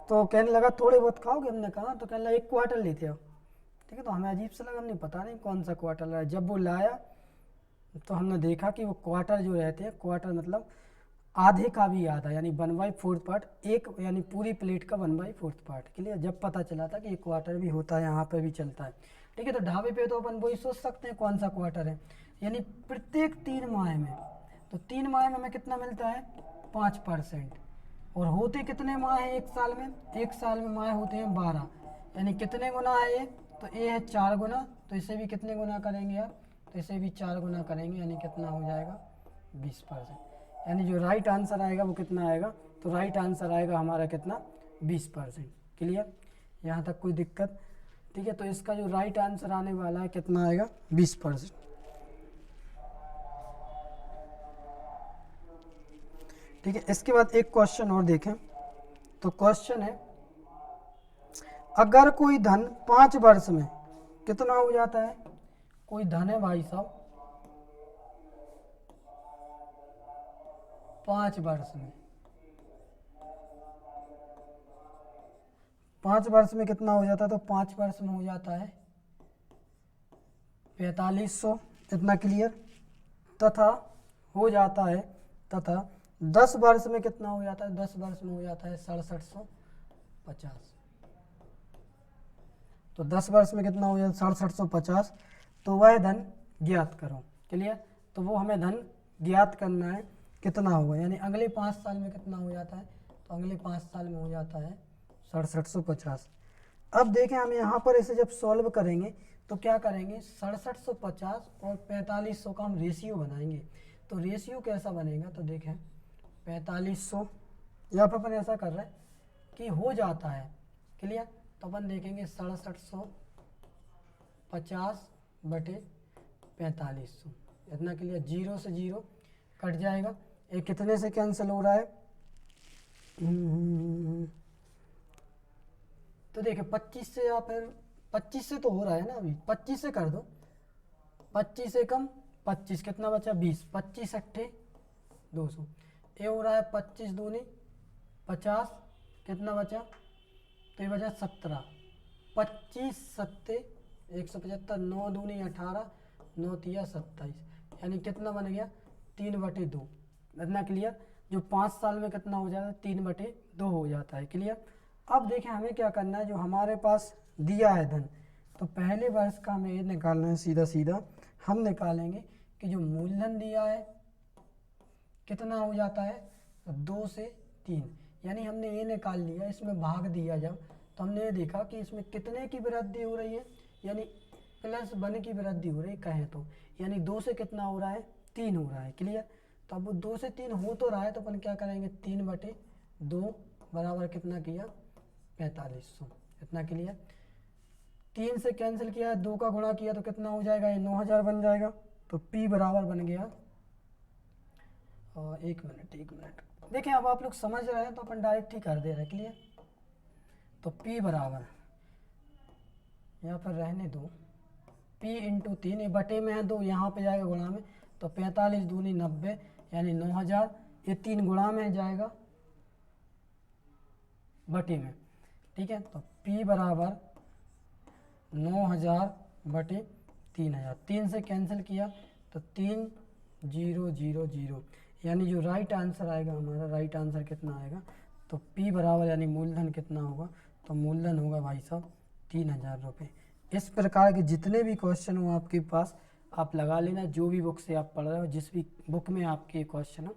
तो कहने लगा थोड़े बहुत खाओगे, हमने कहा, तो कहने लगा 1 क्वार्टर लेते हो, ठीक है, तो हमें अजीब सा लगा, हमने पता नहीं कौन सा क्वार्टर लाया। जब वो लाया तो हमने देखा कि वो क्वार्टर जो रहते हैं, क्वार्टर मतलब आधे का भी आधा, यानी 1/4 पार्ट, एक यानी पूरी प्लेट का 1/4 पार्ट। क्लियर, जब पता चला था कि एक क्वार्टर भी होता है, यहाँ पे भी चलता है, ठीक है, तो ढाबे पे तो अपन वही सोच सकते हैं कौन सा क्वार्टर है, यानी प्रत्येक 3 माह में, तो 3 माह में हमें कितना मिलता है, 5%। और होते कितने माह हैं एक साल में, एक साल में माह होते हैं 12, यानी कितने गुना है ये, तो ये है 4 गुना, तो इसे भी कितने गुना करेंगे आप, तो इसे भी 4 गुना करेंगे, यानी कितना हो जाएगा 20%। यानी जो राइट आंसर आएगा वो कितना आएगा, तो राइट आंसर आएगा हमारा कितना, 20%। क्लियर, यहाँ तक कोई दिक्कत, ठीक है, तो इसका जो राइट आंसर आने वाला है कितना आएगा, 20%। ठीक है, इसके बाद एक क्वेश्चन और देखें, तो क्वेश्चन है, अगर कोई धन 5 वर्ष में कितना हो जाता है, कोई धन है भाई साहब 5 वर्ष में, 5 वर्ष में कितना हो जाता है, तो 5 वर्ष में हो जाता है 4500, इतना क्लियर, तथा हो जाता है, तथा 10 वर्ष में कितना हो जाता है, 10 वर्ष में हो जाता है 6750, तो 10 वर्ष में कितना हो जाता है 6750, तो वह धन ज्ञात करो। क्लियर, तो वो हमें धन ज्ञात करना है, कितना होगा, यानी अगले 5 साल में कितना हो जाता है, तो अगले 5 साल में हो जाता है 6750। अब देखें हम यहाँ पर इसे जब सॉल्व करेंगे तो क्या करेंगे, 6750 और 4500 का हम रेशियो बनाएंगे, तो रेशियो कैसा बनेगा, तो देखें 4500, यहाँ पर अपन ऐसा कर रहे हैं कि हो जाता है। क्लियर, तो अपन देखेंगे 6750/4500, इतना क्लियर, 0 से 0 कट जाएगा, ये कितने से कैंसिल हो रहा है, देखिए 25 से या फिर 25 से तो हो रहा है ना, अभी 25 से कर दो, 25 से कम 25, कितना बचा 20, 25 अट्ठे 200, ये हो रहा है 25 दूनी 50, कितना बचा, तो ये बचा 17, 25 सत्ते 175, 9 दूनी 18, 9 तिया 27, यानी कितना बन गया 3/2। इतना क्लियर। जो 5 साल में कितना हो जाता है 3/2 हो जाता है। क्लियर। अब देखें हमें क्या करना है, जो हमारे पास दिया है धन, तो पहले वर्ष का हमें ये निकालना है, सीधा सीधा हम निकालेंगे कि जो मूलधन दिया है कितना हो जाता है 2 से 3, यानी हमने ये निकाल लिया, इसमें भाग दिया जब, तो हमने ये देखा कि इसमें कितने की वृद्धि हो रही है, यानी +1 की वृद्धि हो रही है कहें तो, यानी 2 से कितना हो रहा है 3 हो रहा है। क्लियर। तो अब वो 2 से 3 हो तो रहा है, तो अपन क्या करेंगे 3/2 बराबर कितना किया 4500। इतना क्लियर। 3 से कैंसिल किया, 2 का गुणा किया तो कितना हो जाएगा, ये 9000 बन जाएगा। तो P बराबर बन गया, और एक मिनट देखिए, अब आप लोग समझ रहे हैं तो अपन डायरेक्ट ही कर दे रहे हैं। क्लियर। तो P बराबर, यहाँ पर रहने दो, P × 3, ये बटे में है 2, यहाँ पे जाएगा गुणा में, तो 45 दूनी 90, यानी 9000, ये 3 गुणा में जाएगा बटे में। ठीक है। तो P बराबर 9000 बटे 3000, 3 से कैंसिल किया तो 3000, यानी जो राइट आंसर आएगा हमारा, राइट आंसर कितना आएगा, तो P बराबर यानी मूलधन कितना होगा, तो मूलधन होगा भाई साहब 3000 रुपये। इस प्रकार के जितने भी क्वेश्चन हो आपके पास आप लगा लेना, जो भी बुक से आप पढ़ रहे हो, जिस भी बुक में आपके क्वेश्चन हो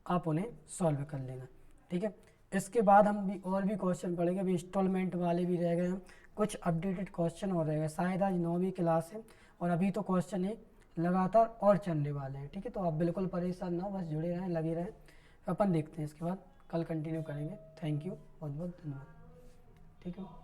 आप उन्हें सॉल्व कर लेना। ठीक है। इसके बाद हम भी और भी क्वेश्चन पढ़ेंगे, अभी इंस्टॉलमेंट वाले भी रह गए हैं, कुछ अपडेटेड क्वेश्चन और रहेगा, शायद आज 9वीं क्लास है और अभी तो क्वेश्चन ये लगातार और चलने वाले हैं। ठीक है। तो आप बिल्कुल परेशान ना हो, बस जुड़े रहें, लगे रहें, अपन देखते हैं इसके बाद कल कंटिन्यू करेंगे। थैंक यू, बहुत बहुत धन्यवाद। ठीक है।